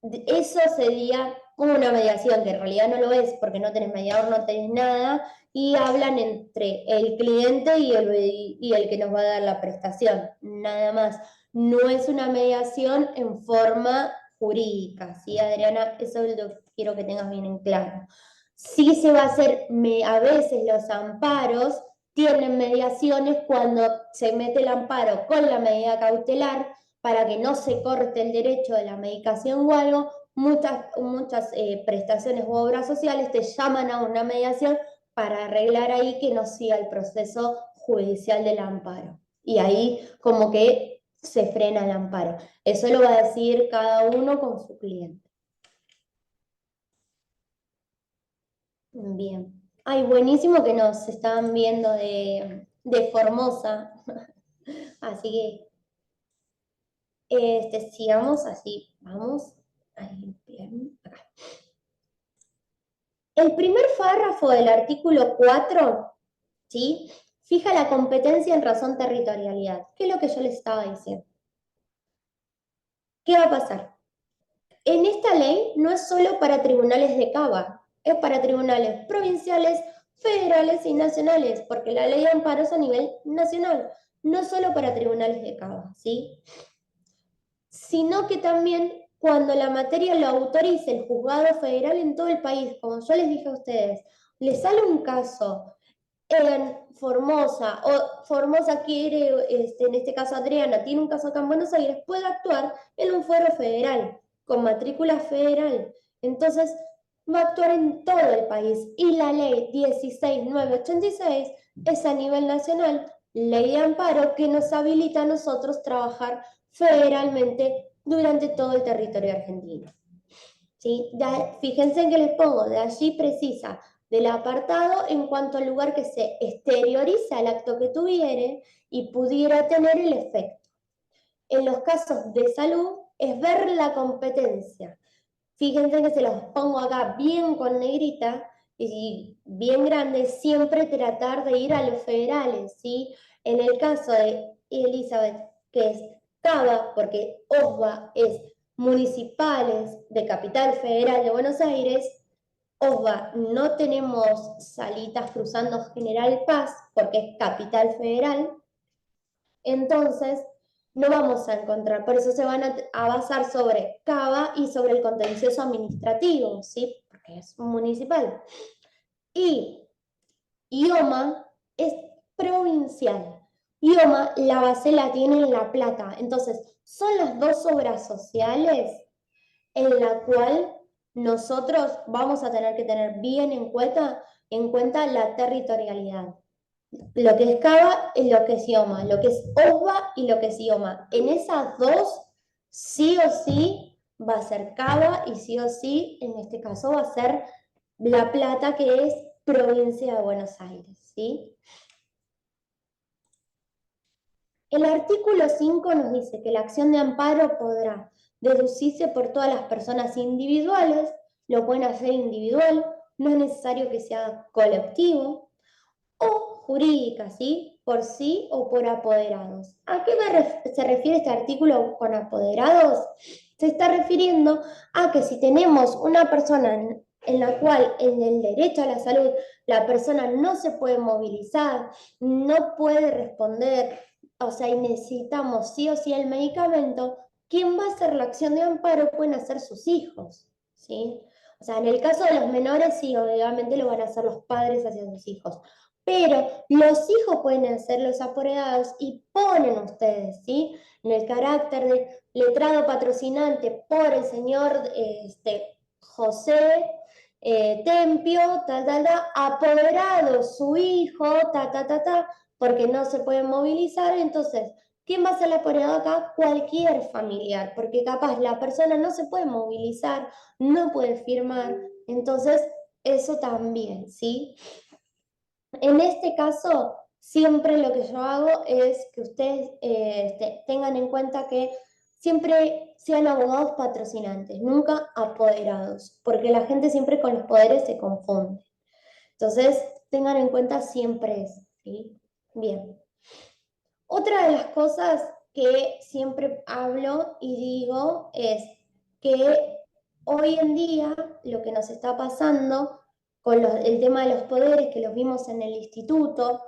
Speaker 1: eso sería una mediación, que en realidad no lo es, porque no tenés mediador, no tenés nada, y hablan entre el cliente y el que nos va a dar la prestación, nada más. No es una mediación en forma jurídica, ¿sí, Adriana? Eso lo quiero que tengas bien en claro. Sí se va a hacer, a veces los amparos tienen mediaciones cuando se mete el amparo con la medida cautelar para que no se corte el derecho de la medicación o algo. Muchas prestaciones u obras sociales te llaman a una mediación para arreglar ahí que no siga el proceso judicial del amparo. Y ahí como que se frena el amparo. Eso lo va a decir cada uno con su cliente. Bien. Ay, buenísimo que nos estaban viendo de Formosa. Así que sigamos así. Vamos. Ahí, bien. Acá. El primer párrafo del artículo 4, ¿sí? Fija la competencia en razón territorialidad, que es lo que yo les estaba diciendo. ¿Qué va a pasar? En esta ley no es solo para tribunales de Cava, es para tribunales provinciales, federales y nacionales, porque la ley de amparo es a nivel nacional, no solo para tribunales de Cava, ¿sí? Sino que también cuando la materia lo autorice el juzgado federal en todo el país, como yo les dije a ustedes, les sale un caso en Formosa, o Formosa quiere, en este caso Adriana, tiene un caso acá en Buenos Aires, puede actuar en un fuero federal, con matrícula federal. Entonces, va a actuar en todo el país. Y la ley 16986 es a nivel nacional, ley de amparo que nos habilita a nosotros trabajar federalmente durante todo el territorio argentino. ¿Sí? Fíjense en que les pongo, de allí precisa del apartado en cuanto al lugar que se exterioriza el acto que tuviere y pudiera tener el efecto. En los casos de salud es ver la competencia. Fíjense que se los pongo acá bien con negrita y bien grande, siempre tratar de ir a los federales, ¿sí? En el caso de Elizabeth, que es Cava, porque OSBA es municipales de Capital Federal de Buenos Aires, OSBA no tenemos salitas cruzando General Paz, porque es Capital Federal, entonces no vamos a encontrar, por eso se van a basar sobre Cava y sobre el contencioso administrativo, ¿sí? Porque es municipal. Y IOMA es provincial. IOMA, la base la tiene en La Plata. Entonces, son las dos obras sociales en la cual nosotros vamos a tener que tener bien en cuenta la territorialidad. Lo que es Cava es lo que es IOMA, lo que es OSBA y lo que es IOMA. En esas dos, sí o sí va a ser Cava y sí o sí, en este caso, va a ser La Plata, que es provincia de Buenos Aires, ¿sí? El artículo 5 nos dice que la acción de amparo podrá deducirse por todas las personas individuales, lo pueden hacer individual, no es necesario que sea colectivo, o jurídica, ¿sí? Por sí o por apoderados. ¿A qué se refiere este artículo con apoderados? Se está refiriendo a que si tenemos una persona en la cual en el derecho a la salud la persona no se puede movilizar, no puede responder, o sea, y necesitamos sí o sí el medicamento, ¿quién va a hacer la acción de amparo? Pueden hacer sus hijos, ¿sí? O sea, en el caso de los menores, sí, obviamente lo van a hacer los padres hacia sus hijos. Pero los hijos pueden ser los apoderados y ponen ustedes, ¿sí? En el carácter de letrado patrocinante por el señor José Tempio, apoderado su hijo, porque no se puede movilizar, entonces, ¿quién va a ser el apoderado acá? Cualquier familiar, porque capaz la persona no se puede movilizar, no puede firmar, entonces eso también, ¿sí? En este caso, siempre lo que yo hago es que ustedes tengan en cuenta que siempre sean abogados patrocinantes, nunca apoderados, porque la gente siempre con los poderes se confunde. Entonces, tengan en cuenta siempre eso, ¿sí? Bien. Otra de las cosas que siempre hablo y digo es que hoy en día lo que nos está pasando con el tema de los poderes, que los vimos en el instituto,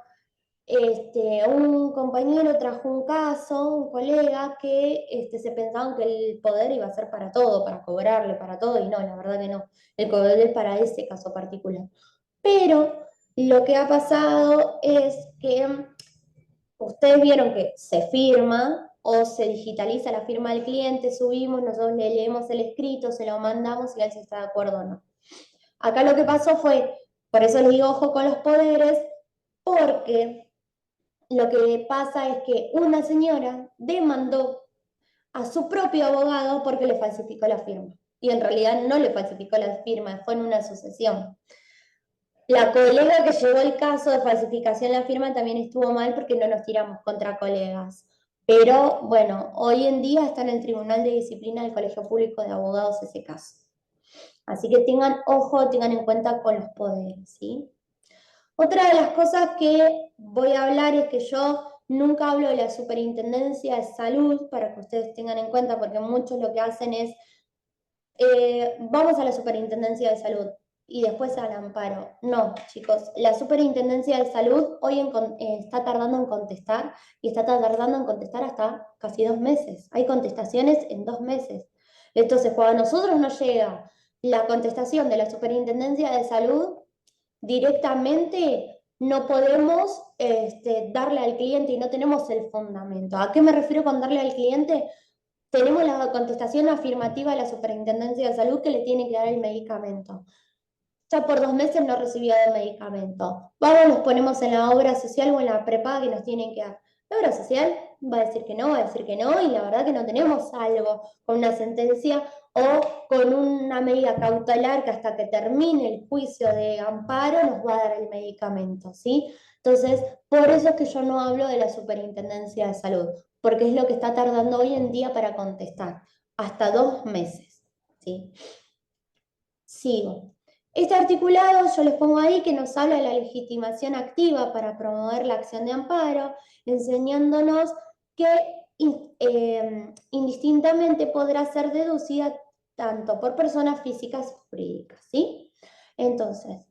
Speaker 1: un compañero trajo un caso, un colega, que se pensaban que el poder iba a ser para todo, para cobrarle, para todo, y no, la verdad que no. El poder es para ese caso particular. Pero lo que ha pasado es que ustedes vieron que se firma o se digitaliza la firma del cliente, subimos, nosotros le leemos el escrito, se lo mandamos y él si está de acuerdo o no. Acá lo que pasó fue, por eso les digo ojo con los poderes, porque lo que pasa es que una señora demandó a su propio abogado porque le falsificó la firma. Y en realidad no le falsificó la firma, fue en una sucesión. La colega que llevó el caso de falsificación de la firma también estuvo mal porque no nos tiramos contra colegas. Pero bueno, hoy en día está en el Tribunal de Disciplina del Colegio Público de Abogados ese caso. Así que tengan ojo, tengan en cuenta con los poderes, ¿sí? Otra de las cosas que voy a hablar es que yo nunca hablo de la Superintendencia de Salud, para que ustedes tengan en cuenta, porque muchos lo que hacen es, vamos a la Superintendencia de Salud y después al amparo. No, chicos, la Superintendencia de Salud hoy está tardando en contestar y está tardando en contestar hasta casi 2 meses. Hay contestaciones en 2 meses. Entonces, cuando a nosotros nos llega la contestación de la Superintendencia de Salud, directamente no podemos darle al cliente y no tenemos el fundamento. ¿A qué me refiero con darle al cliente? Tenemos la contestación afirmativa de la Superintendencia de Salud que le tiene que dar el medicamento. Ya por 2 meses no recibió el medicamento. Vamos, nos ponemos en la obra social o en la prepaga que nos tienen que dar. La obra social va a decir que no, va a decir que no, y la verdad que no tenemos algo con una sentencia o con una medida cautelar que hasta que termine el juicio de amparo nos va a dar el medicamento, ¿sí? Entonces, por eso es que yo no hablo de la Superintendencia de Salud, porque es lo que está tardando hoy en día para contestar, hasta 2 meses, ¿sí? Sigo. Este articulado yo les pongo ahí que nos habla de la legitimación activa para promover la acción de amparo, enseñándonos que indistintamente podrá ser deducida tanto por personas físicas y jurídicas, ¿sí? Entonces,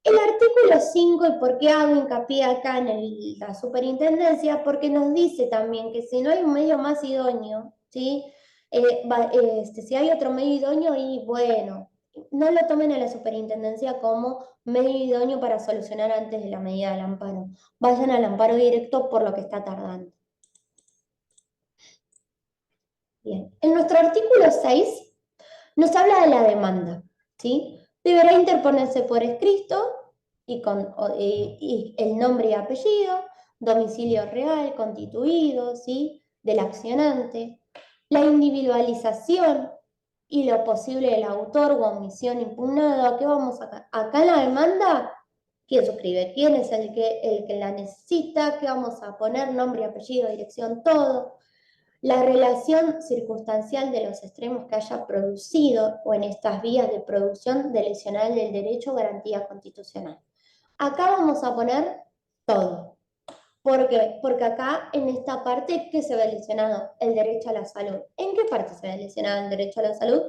Speaker 1: el artículo 5, ¿y por qué hago hincapié acá en la superintendencia? Porque nos dice también que si no hay un medio más idóneo, ¿sí? Si hay otro medio idóneo, y bueno, no lo tomen a la superintendencia como medio idóneo para solucionar antes de la medida del amparo. Vayan al amparo directo por lo que está tardando. Bien, en nuestro artículo 6 nos habla de la demanda, ¿sí? Deberá interponerse por escrito y el nombre y apellido, domicilio real, constituido, ¿sí? Del accionante, la individualización y lo posible del autor o omisión impugnado. ¿A qué vamos acá? Acá en la demanda, ¿quién suscribe? ¿Quién es el que la necesita? ¿Qué vamos a poner? Nombre, apellido, dirección, todo. La relación circunstancial de los extremos que haya producido o en estas vías de producción de lesional del derecho o garantía constitucional. Acá vamos a poner todo. ¿Por qué? Porque acá en esta parte, ¿qué se ve lesionado? El derecho a la salud. ¿En qué parte se ve lesionado el derecho a la salud?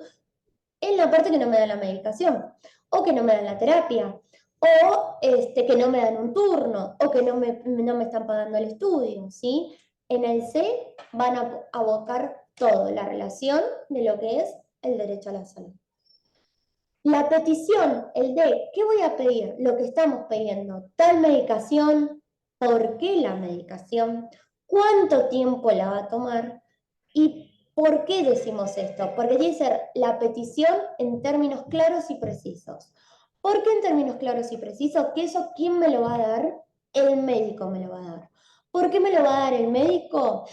Speaker 1: En la parte que no me dan la medicación, o que no me dan la terapia, o que no me dan un turno, o que no me están pagando el estudio, ¿sí? En el C van a abocar todo, la relación de lo que es el derecho a la salud. La petición, el D, ¿qué voy a pedir? Lo que estamos pidiendo, tal medicación, ¿por qué la medicación? ¿Cuánto tiempo la va a tomar? ¿Y por qué decimos esto? Porque tiene que ser la petición en términos claros y precisos. ¿Por qué en términos claros y precisos? Que eso, ¿quién me lo va a dar? El médico me lo va a dar. ¿Por qué me lo va a dar el médico?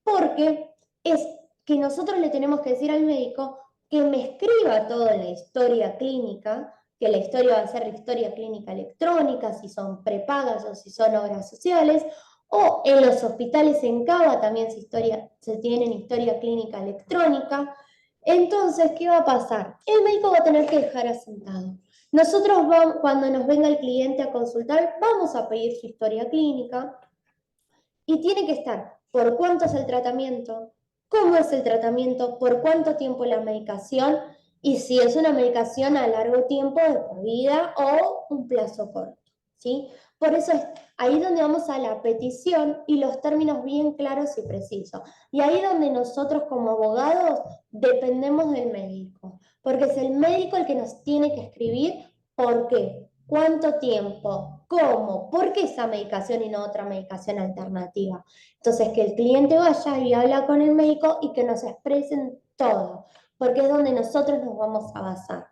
Speaker 1: Porque es que nosotros le tenemos que decir al médico que me escriba todo en la historia clínica, que la historia va a ser la historia clínica electrónica, si son prepagas o si son obras sociales, o en los hospitales en Cava también se tienen historia clínica electrónica. Entonces, ¿qué va a pasar? El médico va a tener que dejar asentado. Nosotros vamos, cuando nos venga el cliente a consultar, vamos a pedir su historia clínica y tiene que estar por cuánto es el tratamiento, cómo es el tratamiento, por cuánto tiempo la medicación y si es una medicación a largo tiempo de por vida o un plazo corto, ¿sí? Por eso es ahí donde vamos a la petición y los términos bien claros y precisos. Y ahí donde nosotros como abogados dependemos del médico, porque es el médico el que nos tiene que escribir por qué, cuánto tiempo, cómo, por qué esa medicación y no otra medicación alternativa. Entonces, que el cliente vaya y habla con el médico y que nos expresen todo, porque es donde nosotros nos vamos a basar.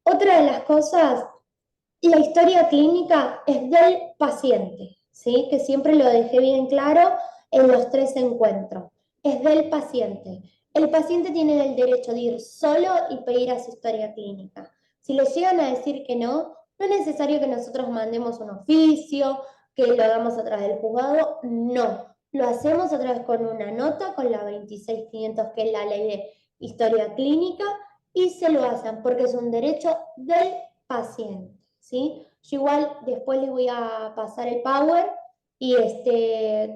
Speaker 1: Otra de las cosas, la historia clínica es del paciente, ¿sí? Que siempre lo dejé bien claro en los 3 encuentros. Es del paciente. El paciente tiene el derecho de ir solo y pedir a su historia clínica. Si le llegan a decir que no, no es necesario que nosotros mandemos un oficio, que lo hagamos a través del juzgado, no. Lo hacemos a través con una nota, con la 26500, que es la ley de historia clínica, y se lo hacen porque es un derecho del paciente, ¿sí? Yo igual después les voy a pasar el Power y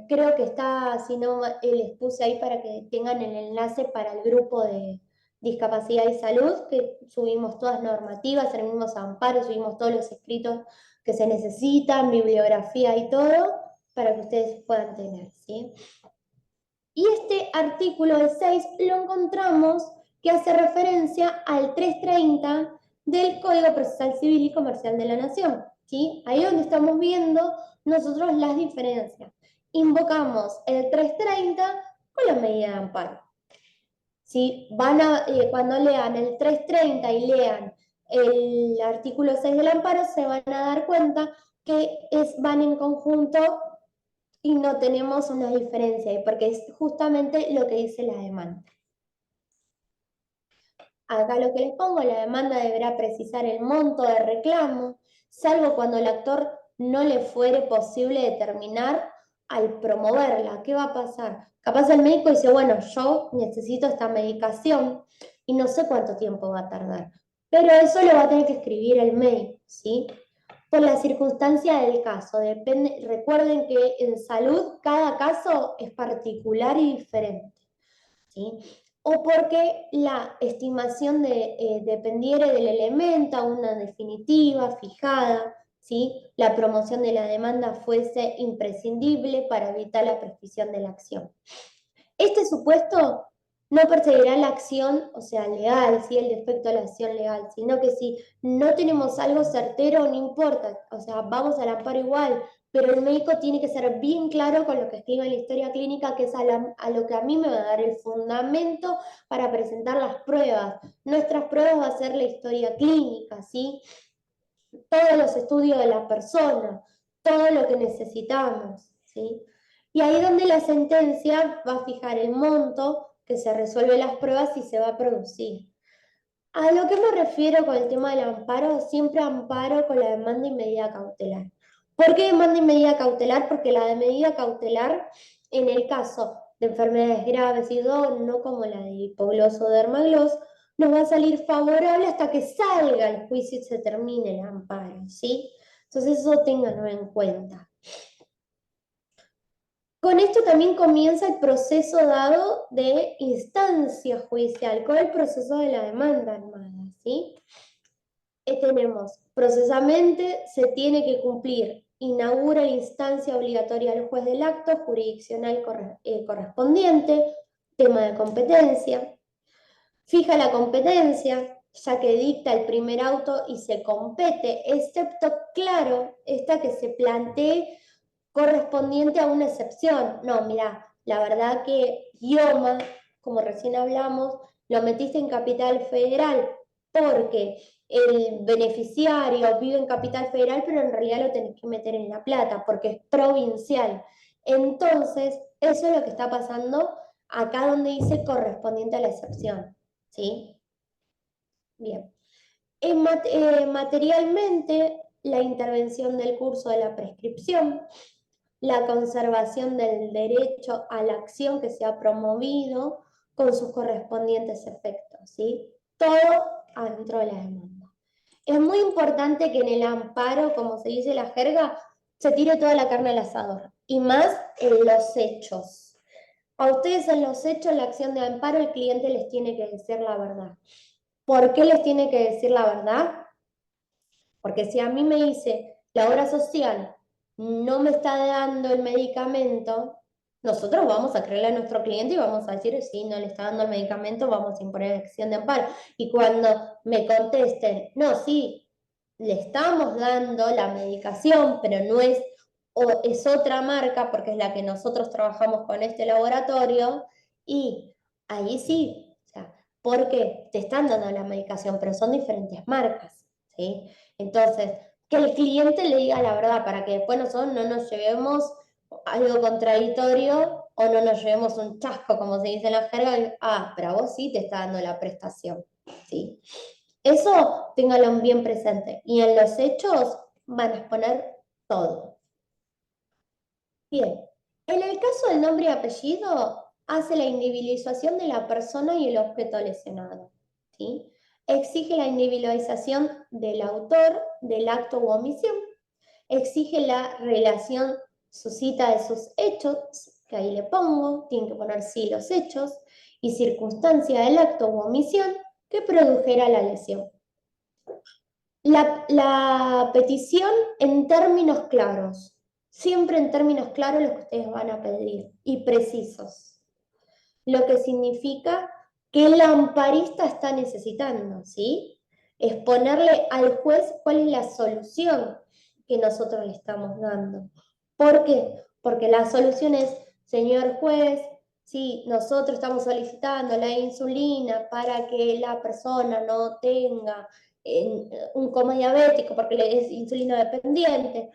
Speaker 1: creo que está, si no, les puse ahí para que tengan el enlace para el grupo de discapacidad y salud, que subimos todas normativas, servimos amparo, subimos todos los escritos que se necesitan, bibliografía y todo, para que ustedes puedan tener, ¿sí? Y este artículo de 6 lo encontramos que hace referencia al 330 del Código Procesal Civil y Comercial de la Nación, ¿sí? Ahí donde estamos viendo nosotros las diferencias. Invocamos el 330 con la medida de amparo. ¿Sí? Cuando lean el 330 y lean el artículo 6 del amparo, se van a dar cuenta que van en conjunto y no tenemos una diferencia, porque es justamente lo que dice la demanda. Acá lo que les pongo, la demanda deberá precisar el monto de reclamo, salvo cuando el actor no le fuere posible determinar al promoverla. ¿Qué va a pasar? Capaz el médico dice, bueno, yo necesito esta medicación y no sé cuánto tiempo va a tardar, pero eso lo va a tener que escribir el médico, ¿sí? Por la circunstancia del caso. Depende, recuerden que en salud cada caso es particular y diferente, ¿sí? O porque la estimación dependiere del elemento, una definitiva, fijada, ¿sí? La promoción de la demanda fuese imprescindible para evitar la prescripción de la acción. Este supuesto no perseguirá la acción, o sea, legal, ¿sí? El defecto de la acción legal, sino que si no tenemos algo certero, no importa, o sea, vamos al amparo igual, pero el médico tiene que ser bien claro con lo que escribe en la historia clínica, que es a lo que a mí me va a dar el fundamento para presentar las pruebas. Nuestras pruebas va a ser la historia clínica, ¿sí? Todos los estudios de la persona, todo lo que necesitamos, ¿sí? Y ahí donde la sentencia va a fijar el monto que se resuelve las pruebas y se va a producir. A lo que me refiero con el tema del amparo, siempre amparo con la demanda y medida cautelar. ¿Por qué demanda y medida cautelar? Porque la de medida cautelar, en el caso de enfermedades graves y no como la de hipogloso o dermaglos, nos va a salir favorable hasta que salga el juicio y se termine el amparo, ¿sí? Entonces eso ténganlo en cuenta. Con esto también comienza el proceso dado de instancia judicial, con el proceso de la demanda armada, ¿sí? Tenemos procesamente, se tiene que cumplir, inaugura la instancia obligatoria al juez del acto jurisdiccional correspondiente, tema de competencia, fija la competencia, ya que dicta el primer auto y se compete, excepto, claro, esta que se plantee correspondiente a una excepción. No, mira, la verdad que idioma, como recién hablamos, lo metiste en Capital Federal porque el beneficiario vive en Capital Federal, pero en realidad lo tenés que meter en La Plata porque es provincial. Entonces, eso es lo que está pasando acá donde dice correspondiente a la excepción, ¿sí? Bien. Materialmente, la intervención del curso de la prescripción, la conservación del derecho a la acción que se ha promovido con sus correspondientes efectos, ¿sí? Todo adentro de la demanda. Es muy importante que en el amparo, como se dice la jerga, se tire toda la carne al asador, y más en los hechos. A ustedes en los hechos, la acción de amparo, el cliente les tiene que decir la verdad. ¿Por qué les tiene que decir la verdad? Porque si a mí me dice la obra social no me está dando el medicamento, nosotros vamos a creerle a nuestro cliente y vamos a decir, sí, no le está dando el medicamento, vamos a imponer acción de amparo. Y cuando me contesten, no, sí, le estamos dando la medicación, pero no es, o es otra marca, porque es la que nosotros trabajamos con este laboratorio, y ahí sí, o sea, porque te están dando la medicación, pero son diferentes marcas, ¿sí? Entonces, que el cliente le diga la verdad para que después nosotros no nos llevemos algo contradictorio o no nos llevemos un chasco, como se dice en la jerga, y, pero a vos sí te está dando la prestación, ¿sí? Eso téngalo bien presente. Y en los hechos van a exponer todo. Bien, en el caso del nombre y apellido, hace la individualización de la persona y el objeto lesionado, ¿sí? Exige la individualización del autor del acto u omisión, exige la relación suscita de sus hechos, que ahí le pongo, tiene que poner sí los hechos, y circunstancia del acto u omisión que produjera la lesión. La petición en términos claros, siempre en términos claros lo que ustedes van a pedir y precisos, lo que significa que el amparista está necesitando, ¿sí? Es ponerle al juez cuál es la solución que nosotros le estamos dando. ¿Por qué? Porque la solución es, señor juez, sí, nosotros estamos solicitando la insulina para que la persona no tenga un coma diabético porque le es insulina dependiente.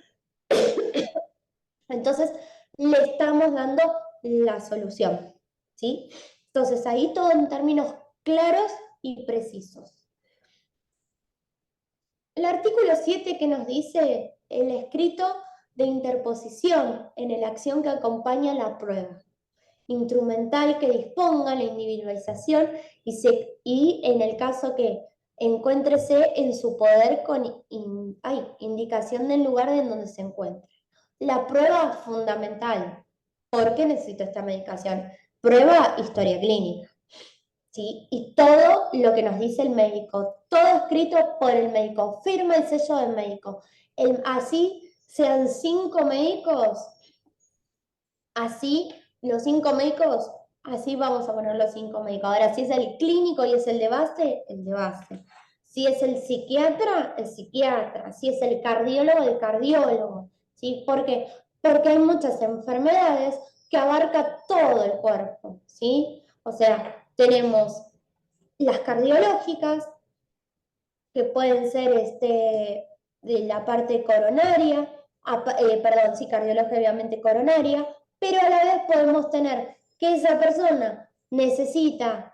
Speaker 1: Entonces, le estamos dando la solución, ¿sí? Entonces, ahí todo en términos claros y precisos. El artículo 7 que nos dice el escrito de interposición en la acción que acompaña la prueba. Instrumental que disponga la individualización y en el caso que encuéntrese en su poder con indicación del lugar en donde se encuentre. La prueba fundamental. ¿Por qué necesito esta medicación? Prueba historia clínica. ¿Sí? Y todo lo que nos dice el médico, todo escrito por el médico, firma el sello del médico. Así sean 5 médicos, así los 5 médicos, así vamos a poner los 5 médicos. Ahora, si es el clínico y es el de base, el de base. Si es el psiquiatra, el psiquiatra. Si es el cardiólogo, el cardiólogo. ¿Sí? ¿Por qué? Porque hay muchas enfermedades que abarca todo el cuerpo, ¿sí? O sea, tenemos las cardiológicas, que pueden ser de la parte coronaria, perdón, sí, cardiología obviamente coronaria, pero a la vez podemos tener que esa persona necesita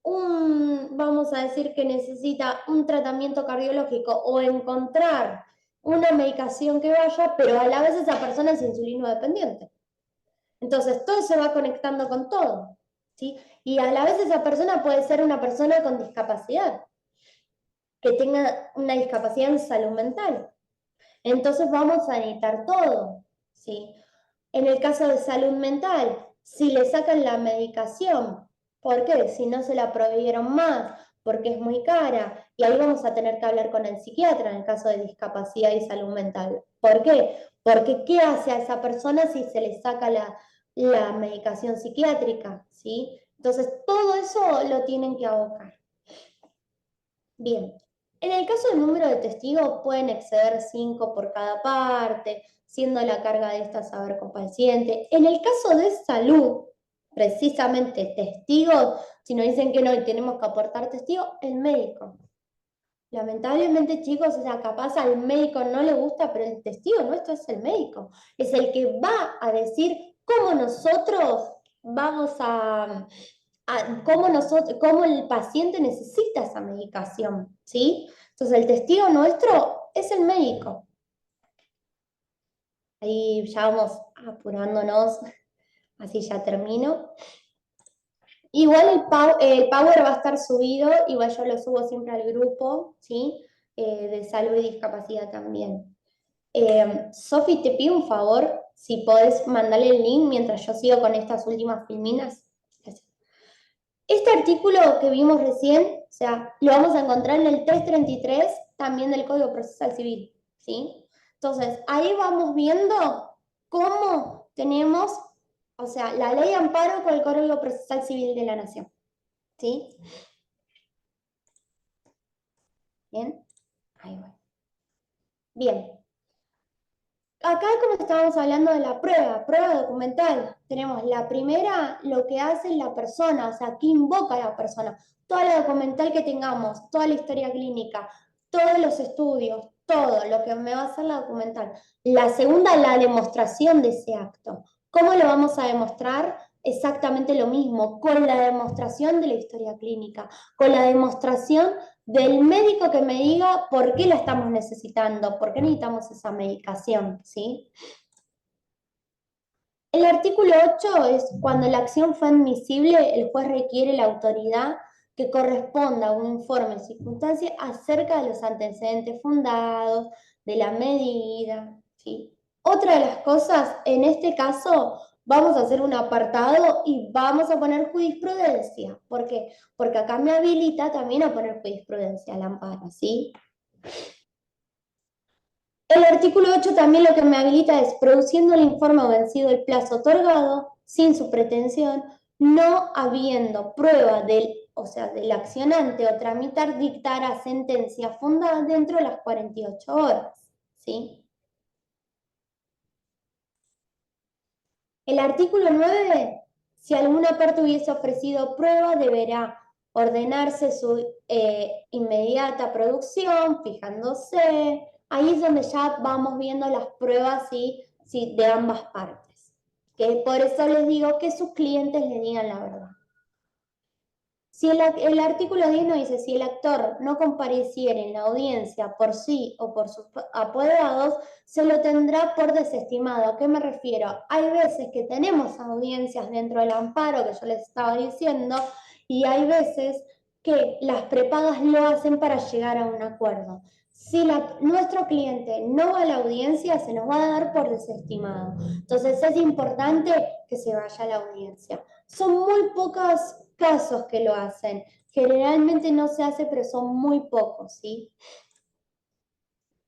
Speaker 1: vamos a decir que necesita un tratamiento cardiológico o encontrar una medicación que vaya, pero a la vez esa persona es insulino dependiente. Entonces todo se va conectando con todo, ¿sí? Y a la vez esa persona puede ser una persona con discapacidad, que tenga una discapacidad en salud mental. Entonces vamos a necesitar todo, ¿sí? En el caso de salud mental, si le sacan la medicación, ¿por qué? Si no se la proveyeron más, porque es muy cara, y ahí vamos a tener que hablar con el psiquiatra en el caso de discapacidad y salud mental. ¿Por qué? Porque ¿qué hace a esa persona si se le saca la medicación psiquiátrica? ¿Sí? Entonces, todo eso lo tienen que abocar. Bien, en el caso del número de testigos pueden exceder 5 por cada parte, siendo la carga de esta saber con paciente. En el caso de salud, precisamente testigos, si nos dicen que no y tenemos que aportar testigos, el médico. Lamentablemente, chicos, o sea, capaz al médico no le gusta, pero el testigo nuestro es el médico. Es el que va a decir cómo nosotros vamos cómo el paciente necesita esa medicación, ¿sí? Entonces el testigo nuestro es el médico. Ahí ya vamos apurándonos, así ya termino. Igual el Power va a estar subido, igual yo lo subo siempre al grupo, ¿sí? De salud y discapacidad también. Sofi, te pido un favor, si podés mandarle el link mientras yo sigo con estas últimas filminas. Gracias. Este artículo que vimos recién, o sea, lo vamos a encontrar en el 333 también del Código Procesal Civil, ¿sí? Entonces, ahí vamos viendo cómo tenemos, o sea, la ley de amparo con el Código Procesal Civil de la Nación, ¿sí? Bien, ahí va. Bien. Acá como estábamos hablando de la prueba documental, tenemos la primera, lo que hace la persona, o sea, qué invoca a la persona, toda la documental que tengamos, toda la historia clínica, todos los estudios, todo lo que me va a hacer la documental. La segunda, la demostración de ese acto. ¿Cómo lo vamos a demostrar? Exactamente lo mismo, con la demostración de la historia clínica, con la demostración del médico que me diga por qué la estamos necesitando, por qué necesitamos esa medicación, ¿sí? El artículo 8 es cuando la acción fue admisible, el juez requiere la autoridad que corresponda a un informe de circunstancia acerca de los antecedentes fundados, de la medida, ¿sí? Otra de las cosas, en este caso, vamos a hacer un apartado y vamos a poner jurisprudencia. ¿Por qué? Porque acá me habilita también a poner jurisprudencia al amparo, ¿sí? El artículo 8 también lo que me habilita es, produciendo el informe o vencido el plazo otorgado, sin su pretensión, no habiendo prueba del, o sea, del accionante o tramitar, dictará sentencia fundada dentro de las 48 horas, ¿sí? El artículo 9, si alguna parte hubiese ofrecido prueba, deberá ordenarse su inmediata producción, fijándose. Ahí es donde ya vamos viendo las pruebas ¿sí? Sí, de ambas partes. Que por eso les digo que sus clientes le digan la verdad. Si el artículo 10 nos dice, si el actor no compareciera en la audiencia por sí o por sus apoderados, se lo tendrá por desestimado. ¿A qué me refiero? Hay veces que tenemos audiencias dentro del amparo, que yo les estaba diciendo, y hay veces que las prepagas lo hacen para llegar a un acuerdo. Si nuestro cliente no va a la audiencia, se nos va a dar por desestimado. Entonces es importante que se vaya a la audiencia. Son muy pocos casos que lo hacen. Generalmente no se hace, pero son muy pocos, ¿sí?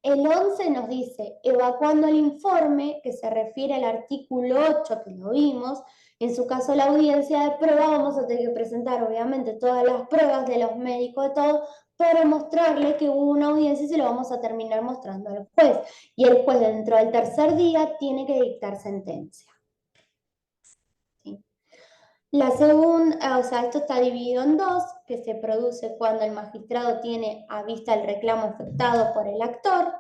Speaker 1: El 11 nos dice, evacuando el informe, que se refiere al artículo 8 que lo vimos, en su caso la audiencia de prueba, vamos a tener que presentar obviamente todas las pruebas de los médicos, de todo, para mostrarle que hubo una audiencia y se lo vamos a terminar mostrando al juez. Y el juez dentro del tercer día tiene que dictar sentencia. ¿Sí? La segunda, o sea, esto está dividido en dos, que se produce cuando el magistrado tiene a vista el reclamo efectuado por el actor,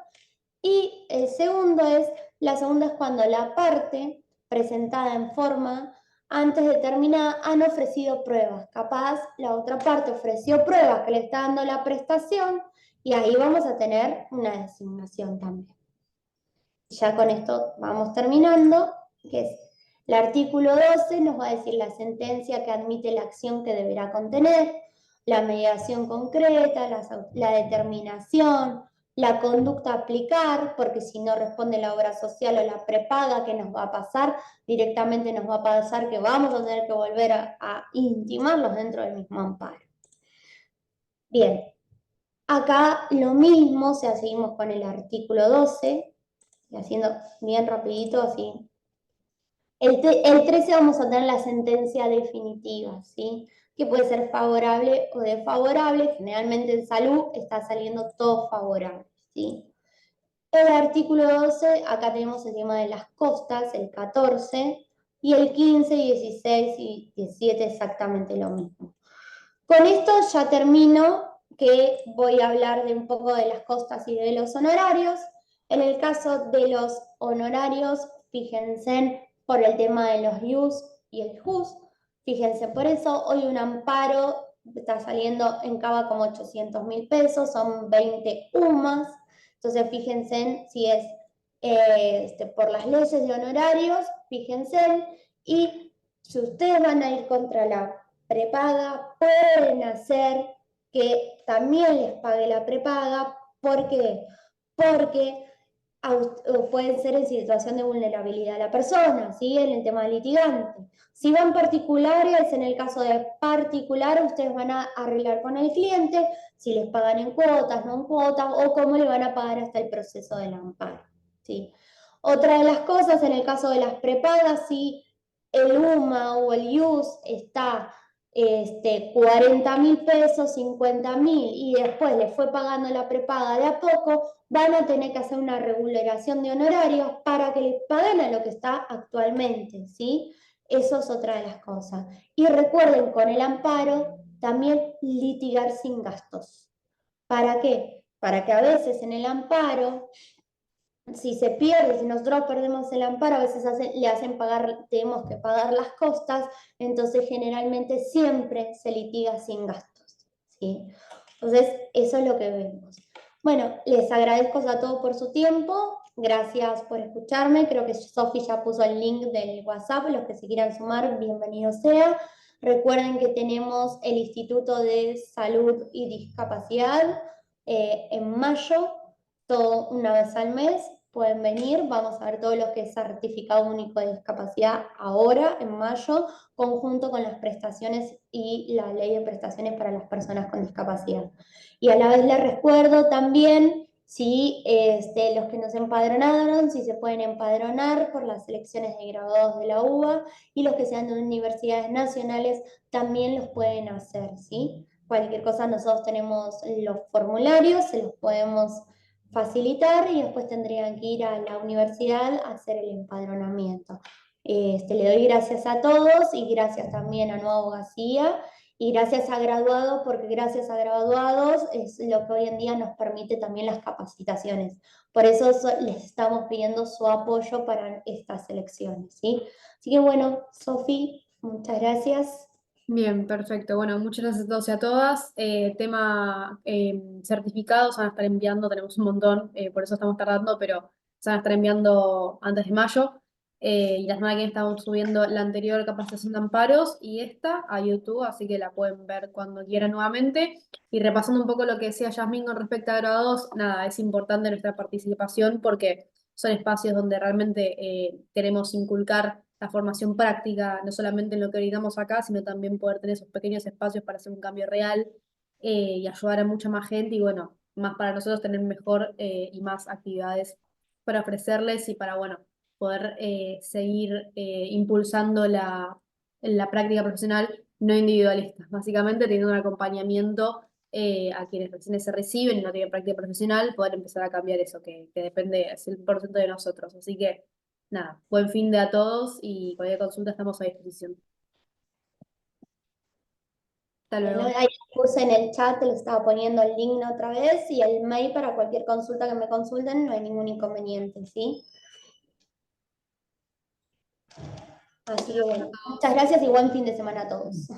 Speaker 1: y el segundo es, la segunda es cuando la parte presentada en forma antes determinada han ofrecido pruebas. Capaz la otra parte ofreció pruebas que le está dando la prestación y ahí vamos a tener una designación también. Ya con esto vamos terminando, que es el artículo 12 nos va a decir la sentencia que admite la acción que deberá contener, la mediación concreta, la determinación, la conducta a aplicar, porque si no responde la obra social o la prepaga, ¿qué nos va a pasar? Directamente nos va a pasar que vamos a tener que volver a intimarlos dentro del mismo amparo. Bien, acá lo mismo, o sea, seguimos con el artículo 12, y haciendo bien rapidito así. El 13 vamos a tener la sentencia definitiva, ¿sí? Que puede ser favorable o desfavorable. Generalmente en salud está saliendo todo favorable, ¿sí? El artículo 12, acá tenemos el tema de las costas, el 14, y el 15, 16 y 17 exactamente lo mismo. Con esto ya termino, que voy a hablar de un poco de las costas y de los honorarios. En el caso de los honorarios, fíjense por el tema de los ius y el jus. Fíjense, por eso hoy un amparo está saliendo en Cava como 800.000 pesos, son 20 UMAS. Entonces fíjense en si es por las leyes de honorarios, fíjense y si ustedes van a ir contra la prepaga, pueden hacer que también les pague la prepaga. ¿Por qué? Porque pueden ser en situación de vulnerabilidad a la persona, ¿sí? En el tema litigante. Si van particulares, en el caso de particular, ustedes van a arreglar con el cliente si les pagan en cuotas, no en cuotas, o cómo le van a pagar hasta el proceso del amparo, ¿sí? Otra de las cosas, en el caso de las prepagas, si el UMA o el IUS está 40.000 pesos, 50.000 y después le fue pagando la prepaga de a poco, van a tener que hacer una regulación de honorarios para que les paguen a lo que está actualmente, ¿sí? Eso es otra de las cosas. Y recuerden, con el amparo, también litigar sin gastos. ¿Para qué? Para que a veces en el amparo si se pierde, si nosotros perdemos el amparo, a veces le hacen pagar, tenemos que pagar las costas, entonces generalmente siempre se litiga sin gastos, ¿sí? Entonces, eso es lo que vemos. Bueno, les agradezco a todos por su tiempo, gracias por escucharme, creo que Sofi ya puso el link del WhatsApp, los que se quieran sumar, bienvenido sea. Recuerden que tenemos el Instituto de Salud y Discapacidad en mayo, todo una vez al mes, pueden venir, vamos a ver todo lo que es certificado único de discapacidad ahora, en mayo, conjunto con las prestaciones y la ley de prestaciones para las personas con discapacidad. Y a la vez les recuerdo también si los que nos empadronaron, si se pueden empadronar por las elecciones de graduados de la UBA y los que sean de universidades nacionales también los pueden hacer, ¿sí? Cualquier cosa nosotros tenemos los formularios, se los podemos facilitar y después tendrían que ir a la universidad a hacer el empadronamiento. Le doy gracias a todos y gracias también a Nueva Abogacía y gracias a graduados, porque gracias a graduados es lo que hoy en día nos permite también las capacitaciones. Por eso les estamos pidiendo su apoyo para estas elecciones, ¿sí? Así que bueno, Sofi, muchas gracias.
Speaker 2: Bien, perfecto. Bueno, muchas gracias a todos y a todas. Tema certificados van a estar enviando, tenemos un montón, por eso estamos tardando, pero se van a estar enviando antes de mayo. Y la semana que viene estamos subiendo la anterior capacitación de amparos y esta a YouTube, así que la pueden ver cuando quieran nuevamente. Y repasando un poco lo que decía Yasmín con respecto a graduados, nada, es importante nuestra participación porque son espacios donde realmente queremos inculcar la formación práctica, no solamente en lo que brindamos acá, sino también poder tener esos pequeños espacios para hacer un cambio real y ayudar a mucha más gente y bueno, más para nosotros tener mejor y más actividades para ofrecerles y para, bueno, poder seguir impulsando la práctica profesional no individualista, básicamente teniendo un acompañamiento a quienes recién se reciben y no tienen práctica profesional, poder empezar a cambiar eso, que depende 100% de nosotros. Así que nada, buen fin de a todos y cualquier consulta estamos a disposición. Hasta
Speaker 1: Bueno,
Speaker 2: luego.
Speaker 1: ahí puse en el chat, les estaba poniendo el link otra vez y el mail para cualquier consulta que me consulten, no hay ningún inconveniente, ¿sí? Así que bueno, muchas gracias y buen fin de semana a todos.